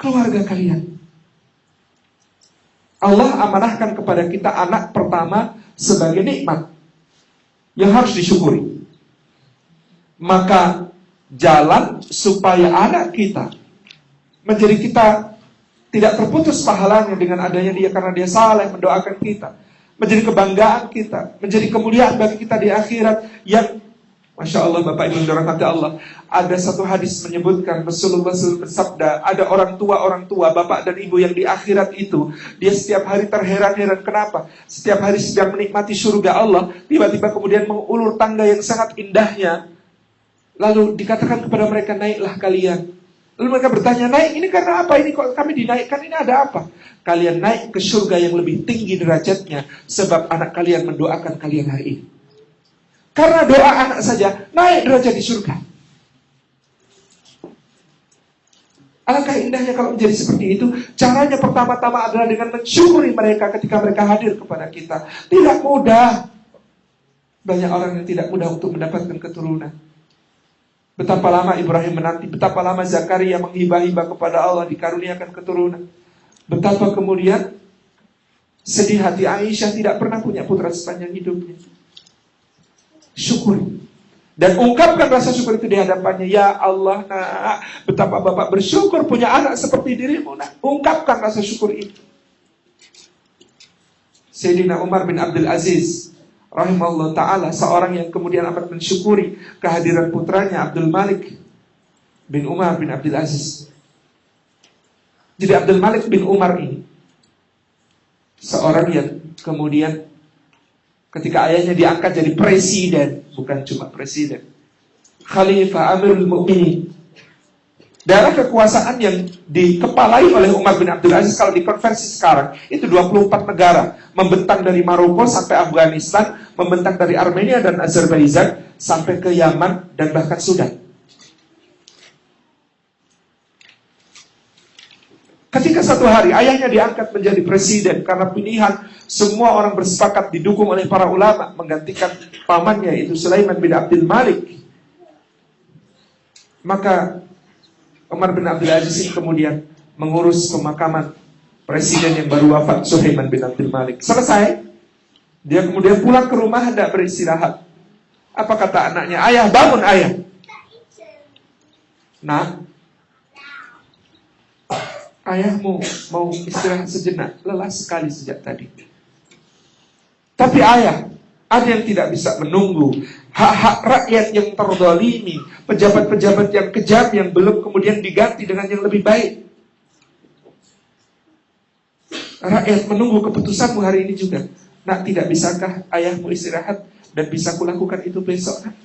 keluarga kalian. Allah amanahkan kepada kita anak pertama sebagai nikmat yang harus disyukuri. Maka jalan supaya anak kita menjadi kita tidak terputus pahalanya dengan adanya dia karena dia saleh mendoakan kita, menjadi kebanggaan kita, menjadi kemuliaan bagi kita di akhirat yang Masya Allah Bapak Ibu dirahmati Allah. Ada satu hadis menyebutkan Rasulullah SAW bersabda, ada orang tua bapak dan ibu yang di akhirat itu dia setiap hari terheran-heran. Kenapa? Setiap hari sedang menikmati surga Allah, tiba-tiba kemudian mengulur tangga yang sangat indahnya. Lalu dikatakan kepada mereka, naiklah kalian. Lalu mereka bertanya, naik ini karena apa? Ini kok kami dinaikkan, ini ada apa? Kalian naik ke surga yang lebih tinggi derajatnya sebab anak kalian mendoakan kalian hari ini. Karena doa anak saja naik derajat di surga. Alangkah indahnya kalau menjadi seperti itu. Caranya pertama-tama adalah dengan mensyukuri mereka ketika mereka hadir kepada kita. Tidak mudah. Banyak orang yang tidak mudah untuk mendapatkan keturunan. Betapa lama Ibrahim menanti, betapa lama Zakaria menghibah-hibah kepada Allah dikaruniakan keturunan. Betapa kemudian sedih hati Aisyah tidak pernah punya putra sepanjang hidupnya. Syukur. Dan ungkapkan rasa syukur itu di hadapannya. Ya Allah, nak, betapa Bapak bersyukur punya anak seperti dirimu, nak. Ungkapkan rasa syukur itu. Sayyidina Umar bin Abdul Aziz rahimahullah ta'ala, seorang yang kemudian amat mensyukuri kehadiran putranya Abdul Malik bin Umar bin Abdul Aziz. Jadi Abdul Malik bin Umar ini seorang yang kemudian ketika ayahnya diangkat jadi presiden, bukan cuma presiden, Khalifah Amirul Mukminin, daerah kekuasaan yang dikepalai oleh Umar bin Abdul Aziz, kalau dikonversi sekarang, itu 24 negara, membentang dari Maroko sampai Afghanistan, membentang dari Armenia dan Azerbaijan, sampai ke Yaman dan bahkan Sudan. Ketika satu hari ayahnya diangkat menjadi presiden, karena pilihan semua orang bersepakat didukung oleh para ulama, menggantikan pamannya, itu Sulaiman bin Abdul Malik. Maka Umar bin Abdul Aziz kemudian mengurus pemakaman presiden yang baru wafat, Sulaiman bin Abdul Malik. Selesai, dia kemudian pulang ke rumah hendak beristirahat. Apa kata anaknya? Ayah, bangun ayah. Nah, ayahmu mau istirahat sejenak, lelah sekali sejak tadi. Tapi ayah, ada yang tidak bisa menunggu. Hak-hak rakyat yang terzalimi, pejabat-pejabat yang kejam yang belum kemudian diganti dengan yang lebih baik. Rakyat menunggu keputusanmu hari ini juga. Nak, tidak bisakah ayahmu istirahat dan bisa kulakukan itu besok? Nak?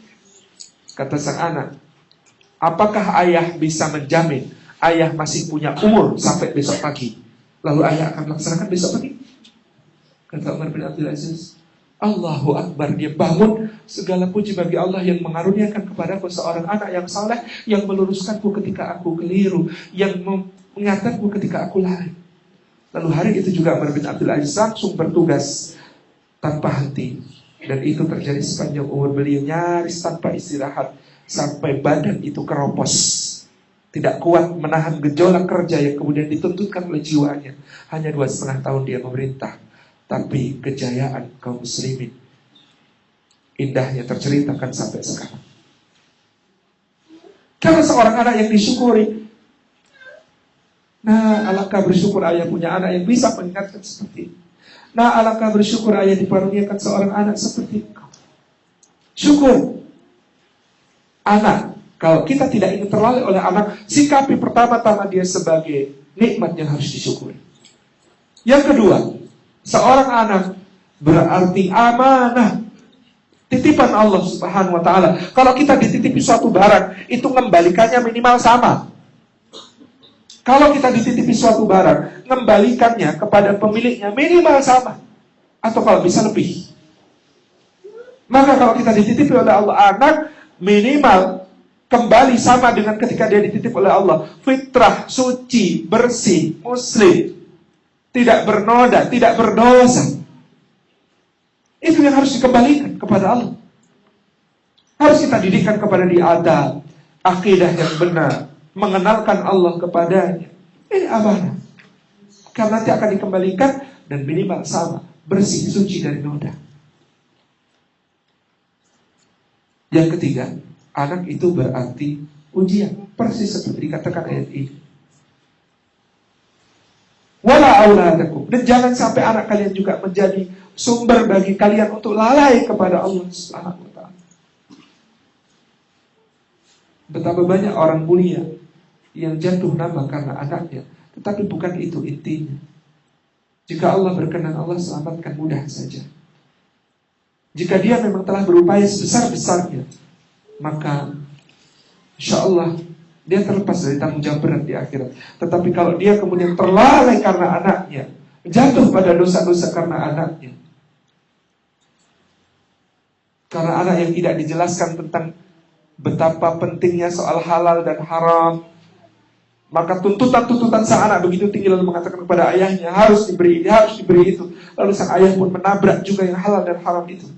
Kata sang anak, apakah ayah bisa menjamin ayah masih punya umur sampai besok pagi, lalu ayah akan melaksanakan besok pagi? Kata Umar bin Abdul Aziz, Allahu Akbar, dia bangun. Segala puji bagi Allah yang mengaruniakan kepadaku seorang anak yang saleh, yang meluruskanku ketika aku keliru, yang mengingatkanku ketika aku lari. Lalu hari itu juga Umar bin Abdul Aziz langsung bertugas tanpa henti. Dan itu terjadi sepanjang umur beliau, nyaris tanpa istirahat, sampai badan itu keropos, tidak kuat menahan gejolak kerja yang kemudian dituntutkan oleh jiwanya. Hanya 2,5 tahun dia memerintah, tapi kejayaan kaum muslimin indahnya terceritakan sampai sekarang. Karena seorang anak yang disyukuri. Nah, alangkah bersyukur ayah punya anak yang bisa mengingatkan seperti ini. Nah, alangkah bersyukur ayah dikaruniakan seorang anak seperti engkau. Syukur. Anak, kalau kita tidak ingin terlalai oleh anak, sikapi pertama-tama dia sebagai nikmat yang harus disyukuri. Yang kedua, seorang anak berarti amanah, titipan Allah Subhanahu wa ta'ala. Kalau kita dititipi suatu barang, itu mengembalikannya minimal sama. Kalau kita dititipi suatu barang, mengembalikannya kepada pemiliknya minimal sama, atau kalau bisa lebih. Maka kalau kita dititipi oleh Allah anak, minimal kembali sama dengan ketika dia dititip oleh Allah. Fitrah, suci, bersih, muslim, tidak bernoda, tidak berdosa. Itu yang harus dikembalikan kepada Allah. Harus kita didikkan kepada dia adab, akidah yang benar, mengenalkan Allah kepadanya. Ini amanah. Karena nanti akan dikembalikan dan minimal sama, bersih, suci dari noda. Yang ketiga, anak itu berarti ujian, persis seperti dikatakan ayat ini. Wala auladakum, dan jangan sampai anak kalian juga menjadi sumber bagi kalian untuk lalai kepada Allah Subhanahu wa ta'ala. Betapa banyak orang mulia yang jatuh nama karena anaknya, tetapi bukan itu intinya. Jika Allah berkenan, Allah selamatkan mudah saja. Jika dia memang telah berupaya sebesar-besarnya, maka insya Allah dia terlepas dari tanggung jawab berat di akhirat. Tetapi kalau dia kemudian terlalai karena anaknya, jatuh pada dosa-dosa karena anaknya, karena anak yang tidak dijelaskan tentang betapa pentingnya soal halal dan haram, maka tuntutan-tuntutan sang anak begitu tinggi, lalu mengatakan kepada ayahnya harus diberi ini, harus diberi itu. Lalu sang ayah pun menabrak juga yang halal dan haram itu.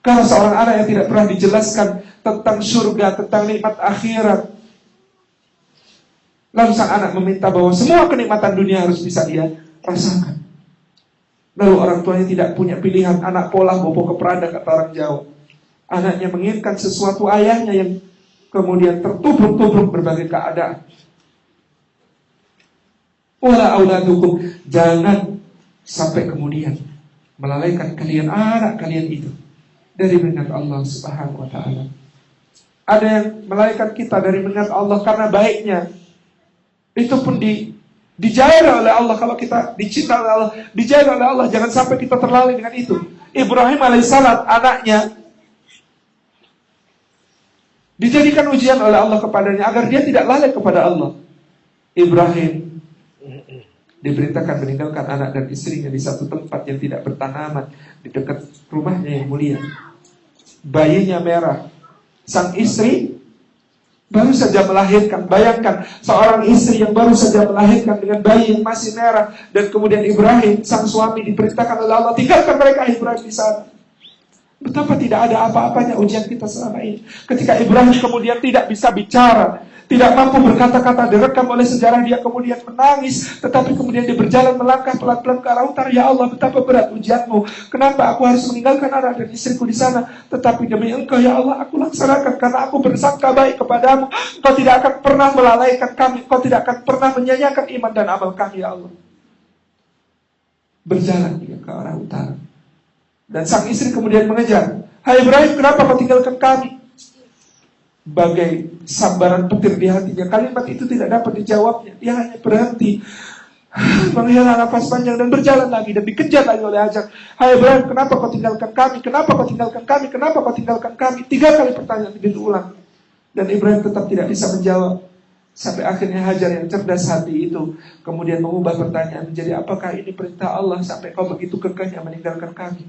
Karena seorang anak yang tidak pernah dijelaskan tentang surga, tentang nikmat akhirat, lalu sang anak meminta bahwa semua kenikmatan dunia harus bisa dia rasakan. Lalu orang tuanya tidak punya pilihan, anak pola bobo keperada kata orang Jawa. Anaknya menginginkan sesuatu ayahnya yang kemudian tertubruk-tubruk berbagai keadaan. Wala auladukum, jangan sampai kemudian melalaikan kalian anak kalian itu dari mengingat Allah Subhanahu wa ta'ala. Ada yang melalaikan kita dari mengingat Allah karena baiknya. Itu pun dijaga oleh Allah. Kalau kita dicinta oleh Allah, dijaga oleh Allah. Jangan sampai kita terlalai dengan itu. Ibrahim alaihissalam, anaknya, dijadikan ujian oleh Allah kepadanya agar dia tidak lalai kepada Allah. Ibrahim diberitakan meninggalkan anak dan istrinya di satu tempat yang tidak bertanaman, di dekat rumahnya yang mulia. Bayinya merah. Sang istri baru saja melahirkan. Bayangkan seorang istri yang baru saja melahirkan dengan bayi yang masih merah. Dan kemudian Ibrahim, sang suami, diperintahkan oleh Allah, tinggalkan mereka Ibrahim di sana. Betapa tidak ada apa-apanya ujian kita selama ini. Ketika Ibrahim kemudian tidak bisa bicara, tidak mampu berkata-kata, direkam oleh sejarah, dia kemudian menangis, tetapi kemudian dia berjalan melangkah pelan-pelan ke arah utara. Ya Allah, betapa berat ujianmu. Kenapa aku harus meninggalkan anak dan istriku di sana? Tetapi demi Engkau ya Allah, aku laksanakan karena aku bersangka baik kepadamu. Engkau tidak akan pernah melalaikan kami. Engkau tidak akan pernah menyanyiakan iman dan amal kami ya Allah. Berjalan dia ke arah utara. Dan sang istri kemudian mengejar. Hai Ibrahim, kenapa kau tinggalkan kami? Bagai sambaran petir di hatinya. Kalimat itu tidak dapat dijawabnya. Dia hanya berhenti, menghela nafas panjang dan berjalan lagi. Dan dikejar lagi oleh Hajar. Hai Ibrahim, kenapa kau tinggalkan kami? Kenapa kau tinggalkan kami? Kenapa kau tinggalkan kami? 3 kali pertanyaan diulang. Dan Ibrahim tetap tidak bisa menjawab. Sampai akhirnya Hajar yang cerdas hati itu kemudian mengubah pertanyaan menjadi, apakah ini perintah Allah sampai kau begitu kekehnya meninggalkan kami?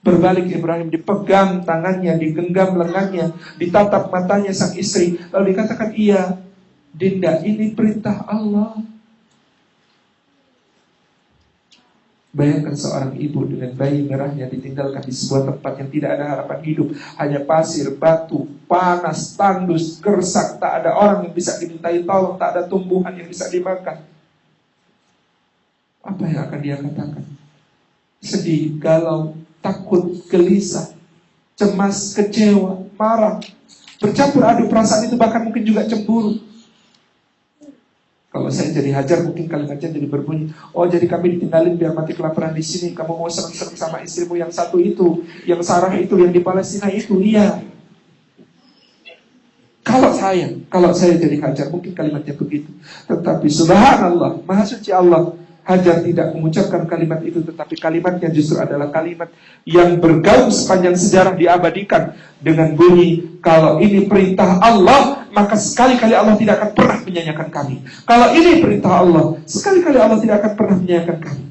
Berbalik Ibrahim, dipegang tangannya, digenggam lengannya, ditatap matanya sang istri. Lalu dikatakan, iya Dinda, ini perintah Allah. Bayangkan seorang ibu dengan bayi merahnya ditinggalkan di sebuah tempat yang tidak ada harapan hidup. Hanya pasir, batu, panas, tandus, gersak. Tak ada orang yang bisa dimintai tolong. Tak ada tumbuhan yang bisa dimakan. Apa yang akan dia katakan? Sedih, galau, takut, gelisah, cemas, kecewa, marah. Bercampur aduk perasaan itu, bahkan mungkin juga cemburu. Kalau saya jadi Hajar, mungkin kalimatnya jadi berbunyi, oh jadi kami ditinggalin biar mati kelaparan di sini. Kamu mau senang-senang sama istrimu yang satu itu, yang Sarah itu, yang di Palestina itu. Iya. Kalau saya jadi Hajar, mungkin kalimatnya begitu. Tetapi subhanallah, maha suci Allah, Hajar tidak mengucapkan kalimat itu, tetapi kalimatnya justru adalah kalimat yang bergaung sepanjang sejarah, diabadikan dengan bunyi, kalau ini perintah Allah, maka sekali-kali Allah tidak akan pernah menyanyiakan kami. Kalau ini perintah Allah, sekali-kali Allah tidak akan pernah menyanyiakan kami.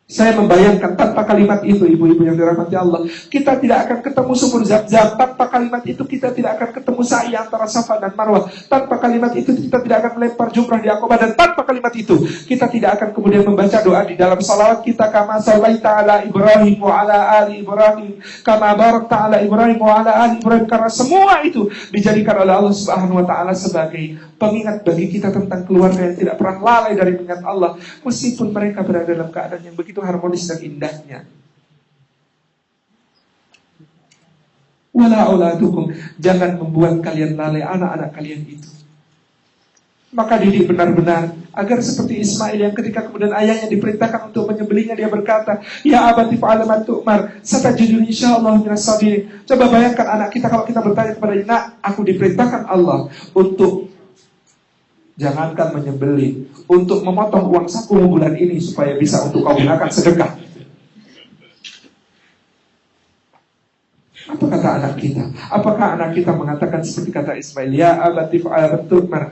Saya membayangkan tanpa kalimat itu, ibu-ibu yang dirahmati Allah, kita tidak akan ketemu sumur Zam-Zam. Tanpa kalimat itu kita tidak akan ketemu sa'i antara Safa dan Marwah. Tanpa kalimat itu kita tidak akan melempar jumrah di Aqabah. Dan tanpa kalimat itu kita tidak akan kemudian membaca doa di dalam salawat kita, kama shallaita ala Ibrahim wa ala ali Ibrahim, kama barakta ala Ibrahim wa ala ali Ibrahim. Karena semua itu dijadikan oleh Allah Subhanahu wa ta'ala sebagai pengingat bagi kita tentang keluarga yang tidak pernah lalai dari mengingat Allah, meskipun mereka berada dalam keadaan yang begitu harmonis dan indahnya. Wala auladukum, jangan membuat kalian lalai anak-anak kalian itu. Maka didik benar-benar agar seperti Ismail yang ketika kemudian ayahnya diperintahkan untuk menyembelihnya, dia berkata, ya abati fa'al ma tu'mar satajiduni insyaallah minas sabirin. Coba bayangkan anak kita kalau kita bertanya kepada nak, aku diperintahkan Allah untuk, jangankan menyembelih, untuk memotong uang saku bulan ini supaya bisa untuk kau gunakan sedekah. Apa kata anak kita? Apakah anak kita mengatakan seperti kata Ismail, ya abati fa'al ma tu'mar,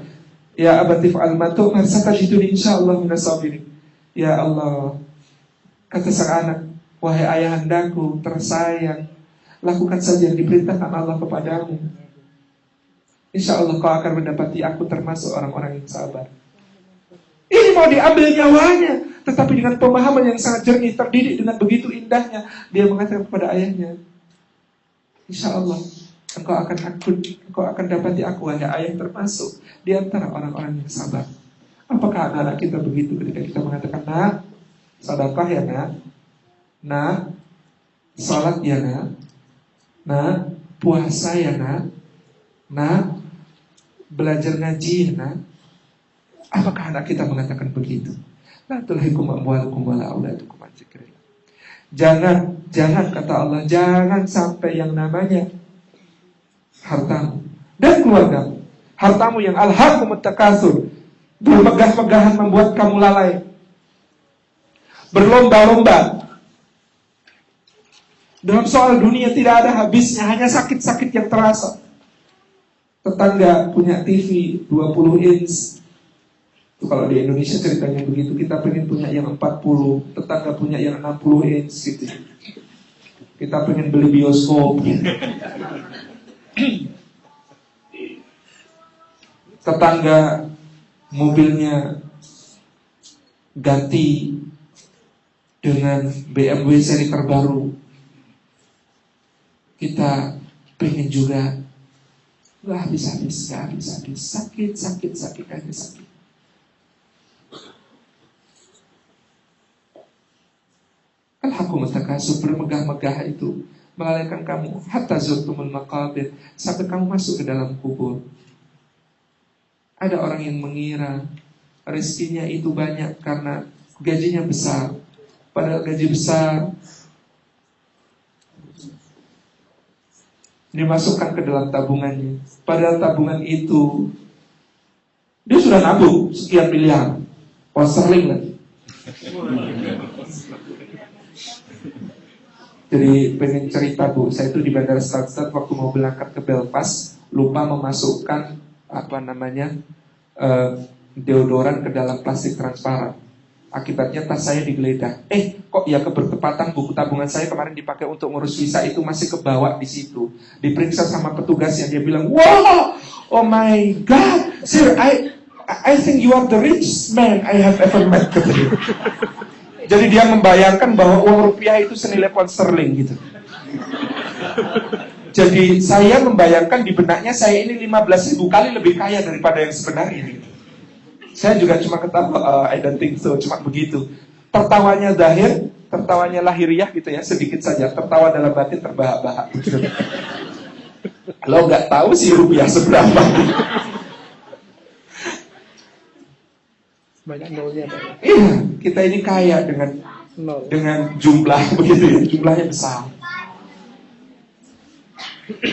ya abati fa'al ma tu'mar satajiduni insyaallah minas sabirin. Ya Allah, kata sang anak, wahai ayahandaku tersayang, lakukan saja yang diperintahkan Allah kepadamu. Insya Allah kau akan mendapati aku termasuk orang-orang yang sabar. Ini mau diambil nyawanya, tetapi dengan pemahaman yang sangat jernih, terdidik dengan begitu indahnya, dia mengatakan kepada ayahnya, insya Allah engkau akan dapati aku, wahai ayah, termasuk di antara orang-orang yang sabar. Apakah anak-anak kita begitu ketika kita mengatakan, nak, sedekah ya nak, nak, salat ya nak, puasa ya nak, belajar ngaji, nah. Apakah anak kita mengatakan begitu? La tulhikum amwalukum wala auladukum an dzikrillah. Jangan kata Allah, jangan sampai yang namanya hartamu dan keluargamu, hartamu yang alhaakumut takatsur, bermegah-megahan membuat kamu lalai, berlomba-lomba dalam soal dunia tidak ada habisnya, hanya sakit-sakit yang terasa. Tetangga punya TV 20 inch. Kalau di Indonesia ceritanya begitu, kita pengen punya yang 40, tetangga punya yang 60 inch gitu. Kita pengen beli bioskop gitu. Tetangga mobilnya ganti dengan BMW seri terbaru. Kita pengen juga. Gak habis-habis, sakit aja sakit. Alhaakumut takatsur, bermegah-megah itu melalaikan kamu hatta zurtumul maqabir, sampai kamu masuk ke dalam kubur. Ada orang yang mengira rezekinya itu banyak karena gajinya besar, padahal gaji besar dimasukkan ke dalam tabungannya. Padahal tabungan itu dia sudah nabung sekian miliar pound sterling lagi. Jadi pengen cerita bu, saya itu di Bandara Stansted waktu mau berangkat ke Belfast, lupa memasukkan deodoran ke dalam plastik transparan. Akibatnya tas saya digeledah. Kok ya kebertepatan buku tabungan saya kemarin dipakai untuk ngurus visa itu masih kebawa di situ. Diperiksa sama petugas yang dia bilang, wow, oh my god, sir, I think you are the richest man I have ever met. Jadi dia membayangkan bahwa uang rupiah itu senilai pound sterling gitu. Jadi saya membayangkan di benaknya saya ini 15.000 kali lebih kaya daripada yang sebenarnya gitu. Saya juga cuma ketawa, I don't think so, cuma begitu. Tertawanya zahir, tertawanya lahiriah gitu ya, sedikit saja. Tertawa dalam batin terbahak-bahak gitu. Lo nggak tahu sih rupiah seberapa. Banyak nolnya Pak. Iya, kita ini kaya dengan jumlah begitu ya, jumlahnya besar.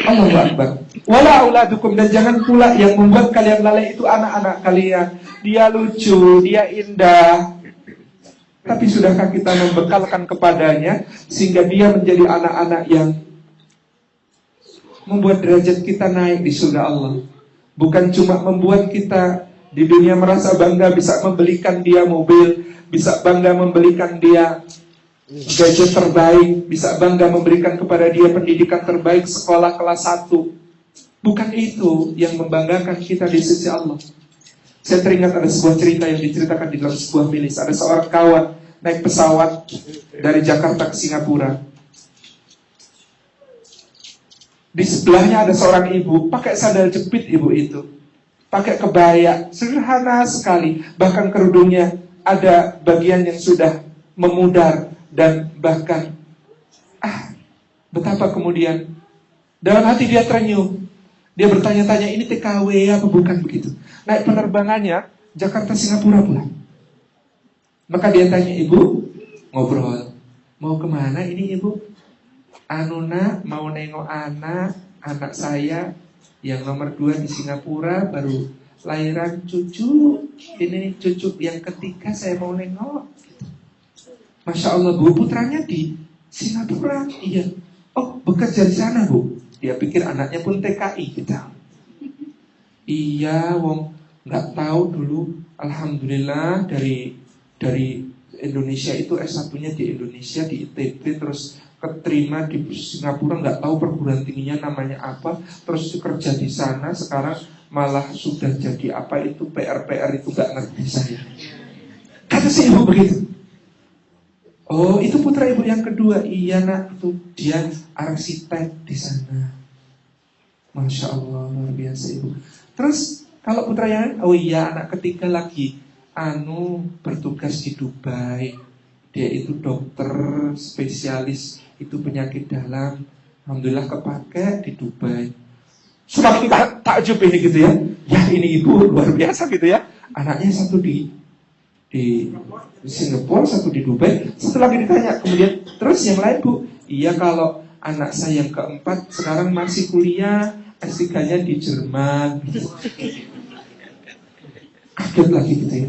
Allahu Akbar. Wala auladukum, dan jangan pula yang membuat kalian lalai itu anak-anak kalian. Dia lucu, dia indah, tapi sudahkah kita membekalkan kepadanya sehingga dia menjadi anak-anak yang membuat derajat kita naik di surga Allah. Bukan cuma membuat kita di dunia merasa bangga bisa membelikan dia mobil, bisa bangga membelikan dia gadget terbaik, bisa bangga memberikan kepada dia pendidikan terbaik sekolah kelas 1. Bukan itu yang membanggakan kita di sisi Allah. Saya teringat ada sebuah cerita yang diceritakan di dalam sebuah milis. Ada seorang kawan naik pesawat dari Jakarta ke Singapura. Di sebelahnya ada seorang ibu, pakai sandal jepit ibu itu, pakai kebaya, sederhana sekali. Bahkan kerudungnya ada bagian yang sudah memudar. Dan bahkan betapa kemudian dalam hati dia terenyuh. Dia bertanya-tanya, ini TKW apa bukan begitu. Naik penerbangannya Jakarta Singapura pula. Maka dia tanya, ibu, ngobrol, mau kemana ini ibu? Nak, mau nengok anak saya yang nomor 2 di Singapura, baru lahiran cucu. Ini cucu yang ketiga saya mau nengok. Masya Allah bu, putranya di Singapura. Iya. Oh, bekerja di sana bu. Dia pikir anaknya pun TKI kita. Iya, wong nggak tahu dulu. Alhamdulillah dari Indonesia itu S1-nya di Indonesia di ITB, terus keterima di Singapura, nggak tahu perguruan tingginya namanya apa, terus kerja di sana, sekarang malah sudah jadi apa itu PR itu nggak ngerti saya. Kata si ibu begitu. Oh, itu putra ibu yang kedua. Iya nak, itu dia arsitek di sana. Masya Allah, luar biasa ibu. Terus kalau putra yang, oh iya, anak ketiga lagi bertugas di Dubai. Dia itu dokter spesialis itu penyakit dalam. Alhamdulillah kepake di Dubai. Semakin takjub ini gitu ya. Ya ini ibu luar biasa gitu ya. Anaknya satu di Singapura, satu di Dubai. Setelah ditanya kemudian, terus yang lain bu? Iya, kalau anak saya yang keempat sekarang masih kuliah, S3-nya di Jerman. Kaget lagi gitu ya.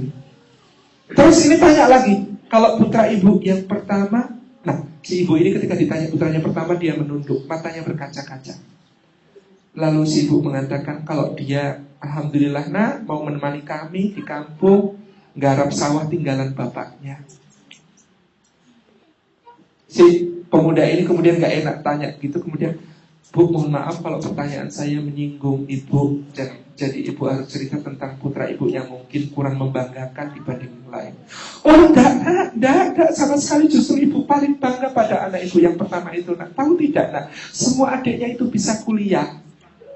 Terus ini tanya lagi, kalau putra ibu yang pertama, nah si ibu ini ketika ditanya putranya pertama, dia menunduk, matanya berkaca-kaca. Lalu si ibu mengatakan, kalau dia alhamdulillah nak mau menemani kami di kampung garap sawah tinggalan bapaknya. Si pemuda ini kemudian gak enak tanya gitu, kemudian, bu mohon maaf kalau pertanyaan saya menyinggung ibu, jadi ibu harus cerita tentang putra ibu yang mungkin kurang membanggakan dibanding yang lain. Oh enggak, sama sekali, justru ibu paling bangga pada anak ibu yang pertama itu nak. Tahu tidak nak, semua adiknya itu bisa kuliah,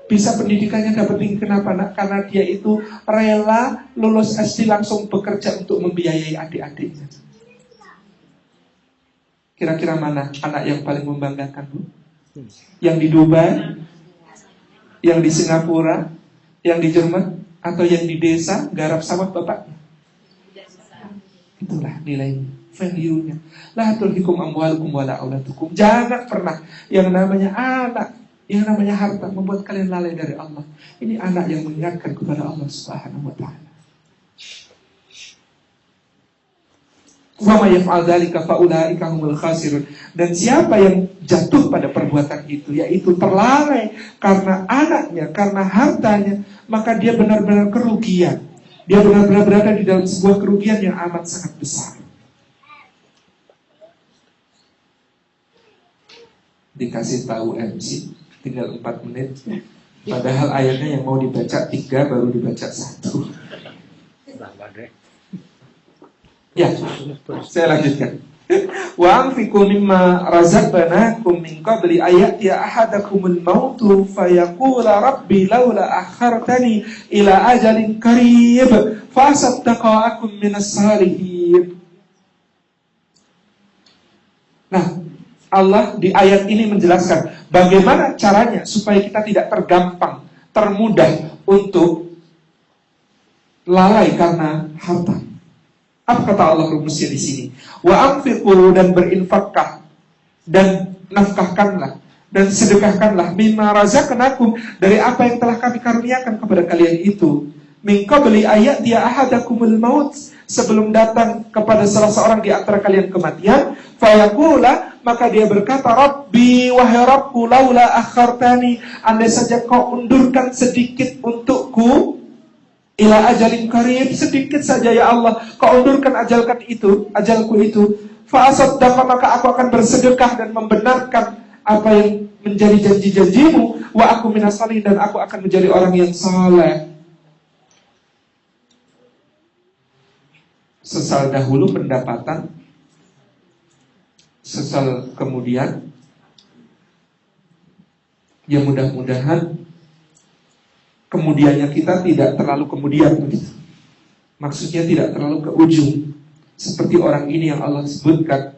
bisa pendidikannya dapat tinggi. Kenapa nak? Karena dia itu rela lulus SD langsung bekerja untuk membiayai adik-adiknya. Kira-kira mana anak yang paling membanggakan bu? Yang di Dubai, yang di Singapura, yang di Jerman, atau yang di desa garap sawah bapaknya? Itulah nilainya, value-nya. La tulhikum amwalukum wala auladukum. Jangan pernah yang namanya anak, yang namanya harta membuat kalian lalai dari Allah. Ini anak yang mengingatkan kepada Allah Subhanahu wa ta'ala. Wa may yaf'al dzalika fa ulaika humul khasirun. Dan siapa yang jatuh pada perbuatan itu, yaitu terlalai karena anaknya, karena hartanya, maka dia benar-benar kerugian. Dia benar-benar berada di dalam sebuah kerugian yang amat sangat besar. Dikasih tahu MC tinggal 4 menit. Padahal ayatnya yang mau dibaca 3, baru dibaca 1. Ya, saya lanjutkan. Wa anfiqu mimma razaqnakum min qabli ayati ahadakumul mautu fayaqula rabbi laula akhartani ila ajalin qarib fasaddaqakum minas salihin. Nah, Allah di ayat ini menjelaskan bagaimana caranya supaya kita tidak tergampang, termudah untuk lalai karena harta. Apa kata Allah rumusnya di sini? Wa anfiqu, dan berinfaklah dan nafkahkanlah dan sedekahkanlah mimma razaqnakum, dari apa yang telah kami karuniakan kepada kalian itu, min qabli ayati ahadakumul maut, sebelum datang kepada salah seorang di antara kalian kematian, fayaqula, maka dia berkata, Rabbi, wahai Rabbku, laula akhartani, andai saja kau undurkan sedikit untukku, ila ajalin qarib, sedikit saja ya Allah, kau undurkan ajalku itu, fa asaddaqa, maka aku akan bersedekah dan membenarkan apa yang menjadi janji-janjimu, wa aku minas salihin, dan aku akan menjadi orang yang saleh. Sesal dahulu pendapatan, sesal kemudian, ya mudah-mudahan kemudiannya kita tidak terlalu kemudian begitu. Maksudnya tidak terlalu ke ujung. Seperti orang ini yang Allah sebutkan,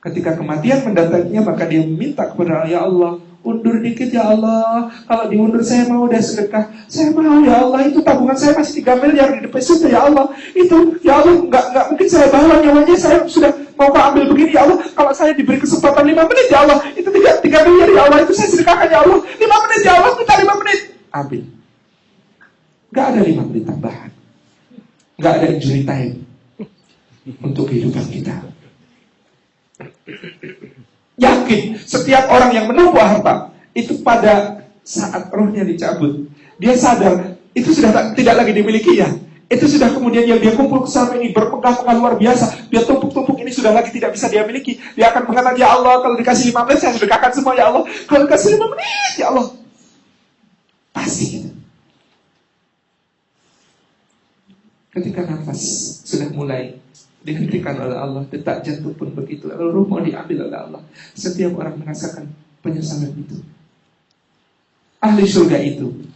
ketika kematian mendatanginya, maka dia meminta kepada Allah, ya Allah, undur dikit ya Allah, kalau diundur saya mau deh sedekah, saya mau ya Allah, itu tabungan saya masih 3 miliar di deposito ya Allah, itu ya Allah, nggak mungkin saya bawa nyawanya, saya sudah mau ambil begini ya Allah, kalau saya diberi kesempatan 5 menit ya Allah, itu 3 miliar ya Allah, itu saya sedekahkan ya Allah, 5 menit ya Allah, minta 5 menit, ambil. Gak ada 5 menit tambahan, gak ada injury time untuk kehidupan kita. Yakin setiap orang yang menumpuk harta itu pada saat rohnya dicabut, dia sadar itu sudah tidak lagi dimilikinya. Itu sudah kemudian yang dia kumpul selama ini berpengkah-pengkah luar biasa, dia tumpuk-tumpuk, ini sudah lagi tidak bisa dia miliki. Dia akan mengatakan, ya Allah, kalau dikasih 5 menit saya sedekahkan semua ya Allah, kalau dikasih 5 menit ya Allah. Pasti gitu. Ketika nafas sudah mulai dihentikan oleh Allah, detak jantung pun begitu, lalu ruh mau diambil oleh Allah, setiap orang merasakan penyesalan itu. Ahli surga itu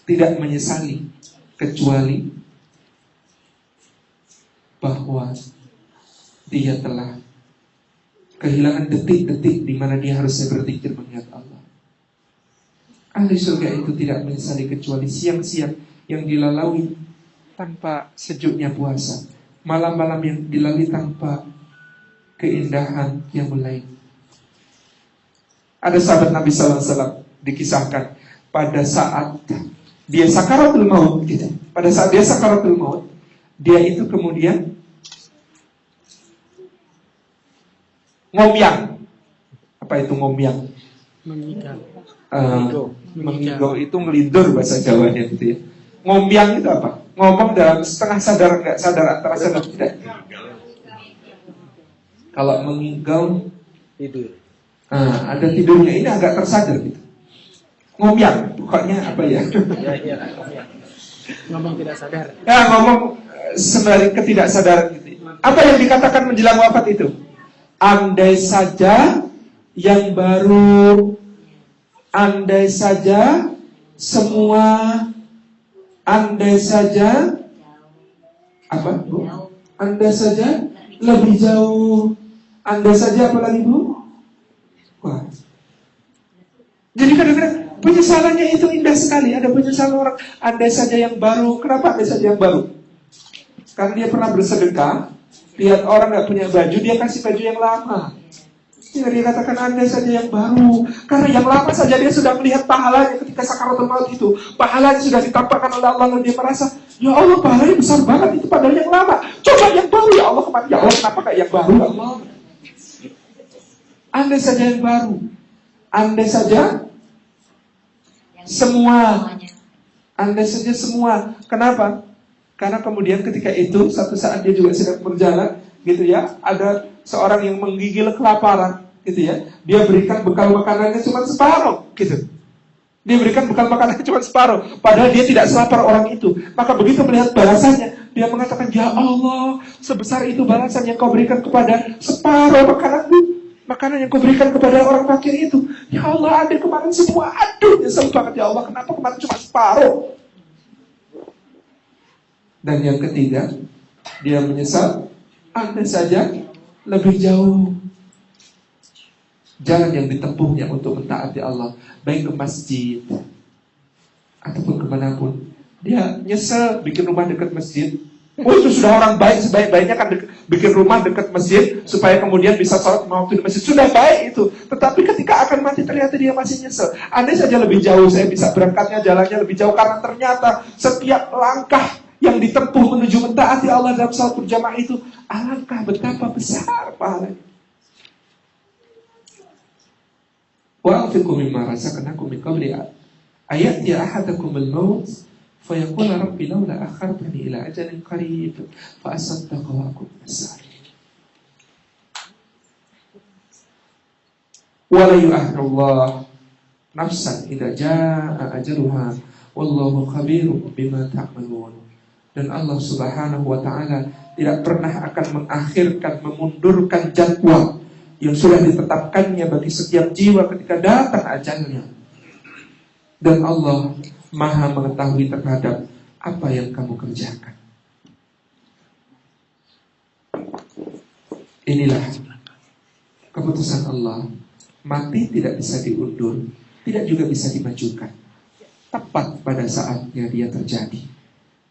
tidak menyesali kecuali bahwa dia telah kehilangan detik-detik di mana dia harusnya berzikir mengingat Allah. Ahli surga itu tidak menyesali kecuali siang-siang yang dilalui tanpa sejuknya puasa, malam-malam yang dilalui tanpa keindahan yang lain. Ada sahabat Nabi SAW dikisahkan pada saat dia sakaratul maut, gitu. Pada saat dia sakaratul maut, dia itu kemudian ngomyang. Apa itu ngomyang? Mengigau itu ngelindur bahasa Jawanya gitu ya. Ngomyang itu apa? Ngomong dalam setengah sadar, enggak sadar, antara sadar tidak. Kalau mengigau tidur. Ada tidurnya, ini agak tersadar gitu. Ngomyang, pokoknya apa ya? Ngomong tidak sadar. Ya, ngomong sembari ketidaksadaran gitu. Apa yang dikatakan menjelang wafat itu? Andai saja yang baru, andai saja semua, andai saja apa, Bu? Andai saja lebih jauh, andai saja apa lagi, Bu? Wah. Jadi kadang-kadang penyesalannya itu indah sekali. Ada penyesalan orang, andai saja yang baru. Kenapa andai saja yang baru? Karena dia pernah bersedekah, lihat orang gak punya baju, dia kasih baju yang lama. Sehingga dia katakan andai saja yang baru. Karena yang lama saja dia sudah melihat pahalanya ketika sakaratul maut itu. Pahalanya sudah ditampakkan oleh Allah, lalu dia merasa, ya Allah, pahalanya besar banget, itu padahal yang lama. Coba yang baru, ya Allah, kemana? Ya Allah, kenapa kayak yang baru, ya Allah? Andai saja yang baru. Andai saja semua. Andai saja semua. Kenapa? Karena kemudian ketika itu satu saat dia juga sedang berjalan, gitu ya, ada seorang yang menggigil kelaparan, gitu ya. Dia berikan bekal makanannya cuma separuh, gitu. Dia berikan bekal makanannya cuma separuh, padahal dia tidak selapar orang itu. Maka begitu melihat balasannya, dia mengatakan, ya Allah, sebesar itu balasan yang kau berikan kepada separuh makanan yang kau berikan kepada orang fakir itu. Ya Allah, ada kemarin semua. Aduh, nyesel banget ya Allah, kenapa kemarin cuma separuh. Dan yang ketiga, dia menyesal, andai saja lebih jauh jalan yang ditempuhnya untuk mentaati Allah, baik ke masjid ataupun kemanapun. Dia nyesel bikin rumah dekat masjid. Oh, itu sudah orang baik, sebaik-baiknya kan bikin rumah dekat masjid supaya kemudian bisa sholat waktu di masjid. Sudah baik itu. Tetapi ketika akan mati ternyata dia masih nyesel. Andai saja lebih jauh saya bisa berangkatnya, jalannya lebih jauh, karena ternyata setiap langkah yang ditempuh menuju mentaati Allah dalam salat berjamaah itu, alangkah betapa besar pahalanya. Wa anfiqu mimma razaqnakum min qabli ayati ahadakum al-maut fayaqul rabbi laula akhartani ila ajalin qarib fa asaddaqa wa akun minas-salihin. Wa la yu'akhirullah nafsan idza jaa ajaluha wallahu khabirum bima ta'malun. Dan Allah Subhanahu wa ta'ala tidak pernah akan mengakhirkan, memundurkan jadwal yang sudah ditetapkannya bagi setiap jiwa ketika datang ajalnya. Dan Allah Maha mengetahui terhadap apa yang kamu kerjakan. Inilah keputusan Allah. Mati tidak bisa diundur, tidak juga bisa dimajukan. Tepat pada saatnya dia terjadi.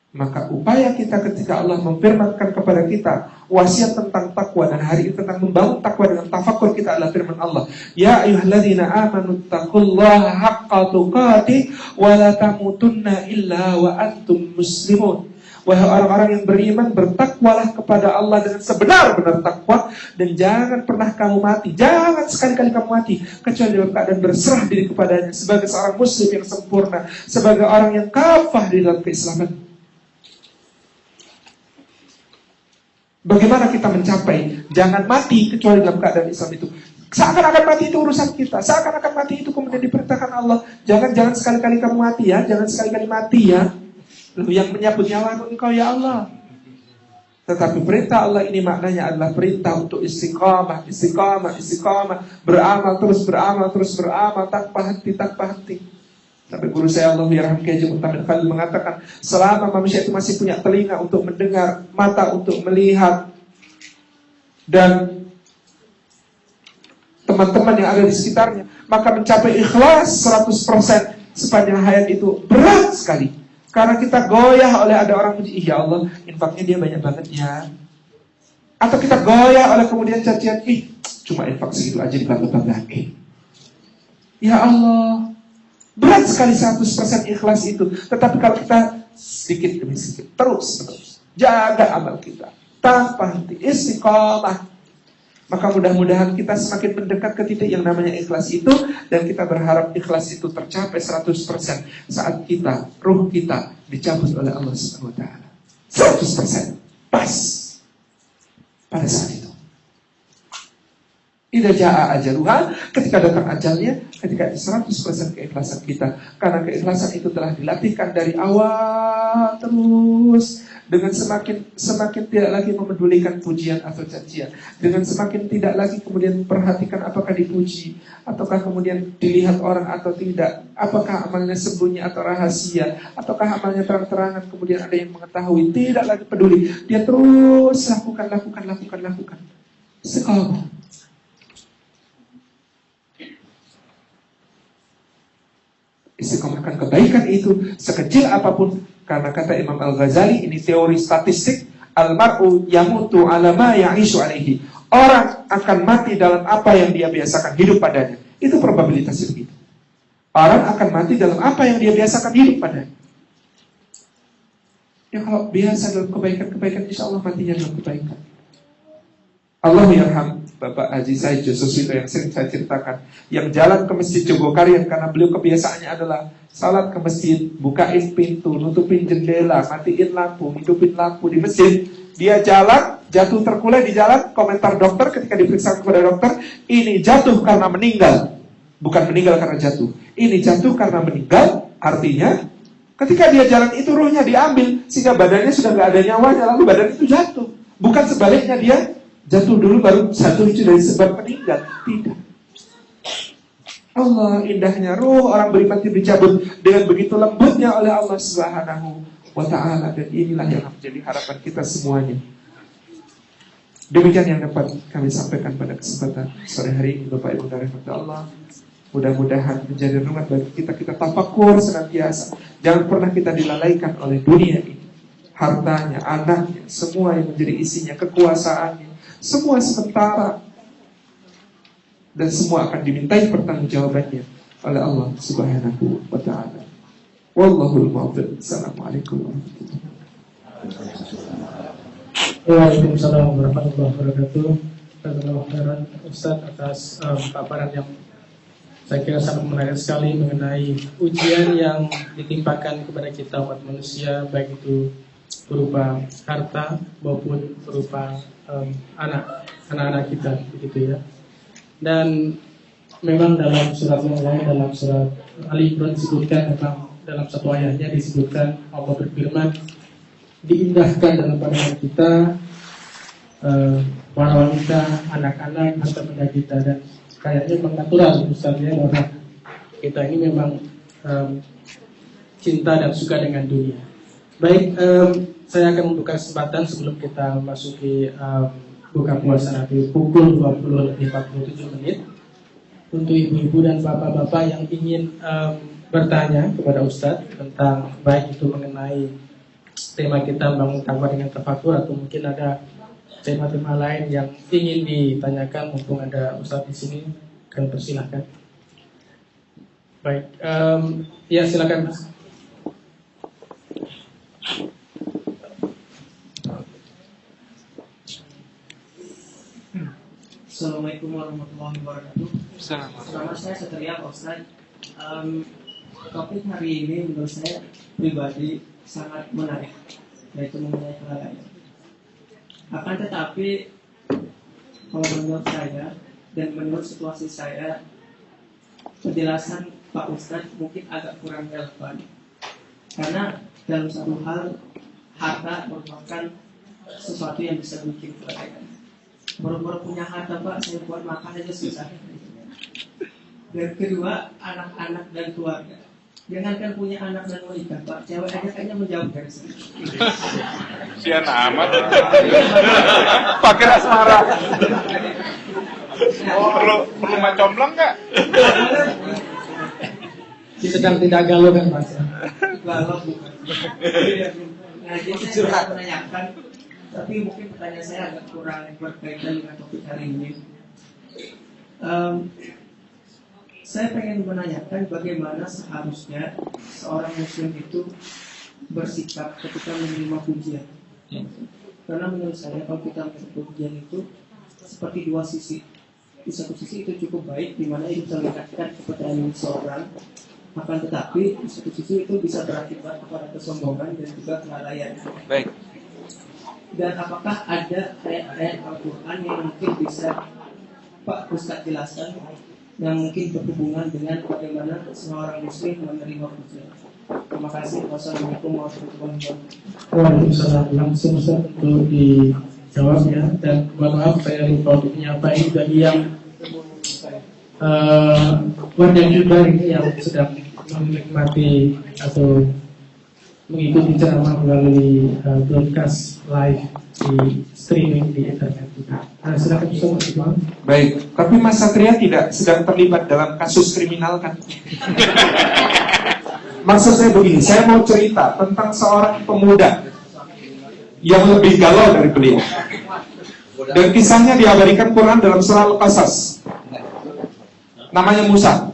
Maka upaya kita ketika Allah memfirmankan kepada kita wasiat tentang takwa, dan hari ini tentang membangun takwa dengan tafakur kita adalah firman Allah, ya ayyuhalladzina amanu taqullaha haqqa tuqatih wa la tamutunna illa wa antum muslimun. Wahai orang-orang yang beriman, bertakwalah kepada Allah dengan sebenar-benar takwa, dan jangan pernah kamu mati, jangan sekali-kali kamu mati kecuali dalam keadaan berserah diri kepadanya sebagai seorang muslim yang sempurna, sebagai orang yang kafah di dalam keislaman. Bagaimana kita mencapai jangan mati kecuali dalam keadaan Islam itu? Seakan-akan mati itu urusan kita, seakan-akan mati itu kemudian diperintahkan Allah. Jangan sekali-kali kamu mati ya, jangan sekali-kali mati ya. Lalu yang menyambut nyawa engkau ya Allah. Tetapi perintah Allah ini maknanya adalah perintah untuk istiqamah, beramal terus, tanpa henti. Sampai guru saya Allah yarham Kiai Muhammad Khalil mengatakan, selama manusia itu masih punya telinga untuk mendengar, mata untuk melihat, dan teman-teman yang ada di sekitarnya, maka mencapai ikhlas 100% sepanjang hayat itu berat sekali. Karena kita goyah oleh ada orang puji, ya Allah, infaknya dia banyak banget ya. Atau kita goyah oleh kemudian cacian, cuma infak segitu aja dibangga-banggain. Ya Allah, berat sekali 100% ikhlas itu. Tetapi kalau kita sedikit demi sedikit, terus jaga amal kita tanpa henti, istiqamah, maka mudah-mudahan kita semakin mendekat ke titik yang namanya ikhlas itu. Dan kita berharap ikhlas itu tercapai 100% saat kita, ruh kita dicabut oleh Allah SWT. 100% pas pada saat itu. Idza jaa ajaluha, ketika datang ajalnya, ketika 100% keikhlasan kita. Karena keikhlasan itu telah dilatihkan dari awal terus, dengan semakin tidak lagi memedulikan pujian atau cacian, dengan semakin tidak lagi kemudian memperhatikan apakah dipuji, ataukah kemudian dilihat orang atau tidak, apakah amalnya sembunyi atau rahasia, ataukah amalnya terang-terangan kemudian ada yang mengetahui. Tidak lagi peduli, dia terus lakukan. Istiqamah. Istiqomahkan kebaikan itu sekecil apapun. Karena kata Imam Al-Ghazali, ini teori statistik, al-mar'u yamutu ala ma ya'ishu alaihi. Orang akan mati dalam apa yang dia biasakan hidup padanya. Itu probabilitasnya begitu. Orang akan mati dalam apa yang dia biasakan hidup padanya. Ya kalau biasa dalam kebaikan-kebaikan, insya Allah matinya dalam kebaikan. Allah yarham Bapak Haji Said Josusito yang sering saya ceritakan, yang jalan ke Masjid Jogokarian karena beliau kebiasaannya adalah salat ke masjid, bukain pintu, nutupin jendela, matiin lampu, hidupin lampu di masjid. Dia jalan, jatuh terkulai di jalan. Komentar dokter ketika diperiksa kepada dokter, ini jatuh karena meninggal, bukan meninggal karena jatuh. Ini jatuh karena meninggal, artinya Ketika dia jalan itu ruhnya diambil, sehingga badannya sudah nggak ada nyawanya, lalu badan itu jatuh. Bukan sebaliknya dia jatuh dulu baru jatuh itu dari sebab meninggal. Tidak. Allah indahnya ruh orang beriman itu dicabut dengan begitu lembutnya oleh Allah Subhanahu wa ta'ala. Dan inilah yang menjadi harapan kita semuanya. Demikian yang dapat kami sampaikan pada kesempatan sore hari ini, Bapak Ibu dan rahmat Allah. Mudah-mudahan menjadi rumah bagi kita tafakur senantiasa. Jangan pernah kita dilalaikan oleh dunia ini. Hartanya, anaknya, semua yang menjadi isinya, kekuasaannya, semua sementara. Dan semua akan dimintai pertanggungjawabannya oleh Allah Subhanahu wa ta'ala. Wallahul muwaffiq. Assalamualaikum warahmatullahi wabarakatuh. Waalaikumsalam warahmatullahi wabarakatuh. Jazakallahu khairan Ustaz atas paparan yang saya kira sangat menarik sekali mengenai ujian yang ditimpakan kepada kita umat manusia, baik itu berupa harta maupun berupa anak-anak kita, begitu ya. Dan memang dalam surat yang lain, dalam surat Ali Imran disebutkan, memang dalam satu ayatnya disebutkan Allah berfirman, diindahkan dalam pandangan kita para wanita, anak-anak, harta benda kita. Dan kayaknya memang natural Ustaznya bahwa kita ini memang cinta dan suka dengan dunia. Baik, saya akan membuka kesempatan sebelum kita masuki buka puasa nanti pukul 20:47 untuk ibu-ibu dan bapak-bapak yang ingin bertanya kepada Ustadz tentang baik itu mengenai tema kita bangun takwa dengan tafakur, atau mungkin ada tema-tema lain yang ingin ditanyakan. Mumpung ada Ustadz di sini, kami persilahkan. Baik, ya silakan Mas. Assalamualaikum warahmatullahi wabarakatuh. Nama saya Satria Ustaz. Topik hari ini menurut saya pribadi sangat menarik, yaitu mengenai kelalaian. Akan tetapi kalau menurut saya dan menurut situasi saya, penjelasan Pak Ustadz mungkin agak kurang relevan. Karena dalam satu hal, harta merupakan sesuatu yang bisa bikin kelalaian. Baru-baru punya harta Pak, saya buat makan aja susah. Dan kedua, anak-anak dan keluarga. Jangankan punya anak dan menikah Pak, cewek aja kayaknya menjauh dari sini. Sian amat. Pakai asmara. Oh, perlu macomblong nggak? Sedang tidak galau kan Mas? Galau bukan. Nah, jadi saya menanyakan, tapi mungkin pertanyaan saya agak kurang berkaitan dengan topik hari ini. Saya pengen menanyakan bagaimana seharusnya seorang muslim itu bersikap ketika menerima pujian. Karena menurut saya kalau kita menerima pujian itu seperti dua sisi. Di satu sisi itu cukup baik, di mana itu bisa meningkatkan kepercayaan seorang. Akan tetapi di satu sisi itu bisa berakibat kepada kesombongan dan juga kelalaian. Baik. Dan apakah ada ayat-ayat Al-Quran yang mungkin bisa Pak Ustadz jelaskan, yang mungkin berhubungan dengan bagaimana seorang muslim menerima pujian? Terima kasih. Wassalamualaikum warahmatullahi wabarakatuh. Waalaikumsalam. Langsung Ustaz untuk dijawab ya. Dan mohon maaf saya lupa untuk menyampaikan bagi yang warga juga ini yang sedang menikmati atau mengikuti ceramah melalui broadcast live di streaming di internet juga. Silakan Ustaz. Baik, tapi Mas Satria tidak sedang terlibat dalam kasus kriminal kan? Maksud saya begini, saya mau cerita tentang seorang pemuda yang lebih galau dari beliau. Dan kisahnya diabadikan Quran dalam surah Al-Qasas. Namanya Musa.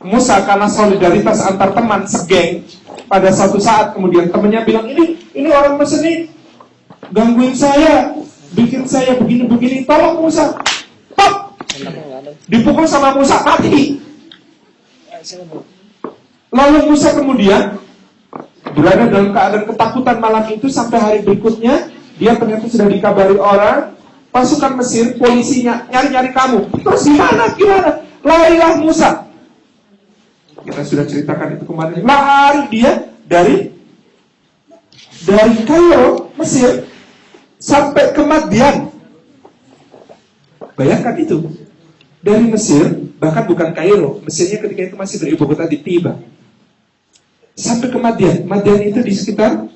Musa karena solidaritas antar teman segeng, pada suatu saat kemudian temannya bilang, ini orang Mesir ini gangguin saya, bikin saya begini-begini, tolong Musa. Pop! Dipukul sama Musa, mati. Lalu Musa kemudian berada dalam keadaan ketakutan malam itu sampai hari berikutnya. Dia ternyata sudah dikabari orang, pasukan Mesir, polisinya nyari-nyari kamu. Terus gimana? Larilah Musa. Kita sudah ceritakan itu kemarin. Lari dia dari Kairo, Mesir, sampai ke Madian. Bayangkan itu. Dari Mesir, bahkan bukan Kairo, Mesirnya ketika itu masih beribu kota di Tiba, sampai ke Madian. Madian itu di sekitar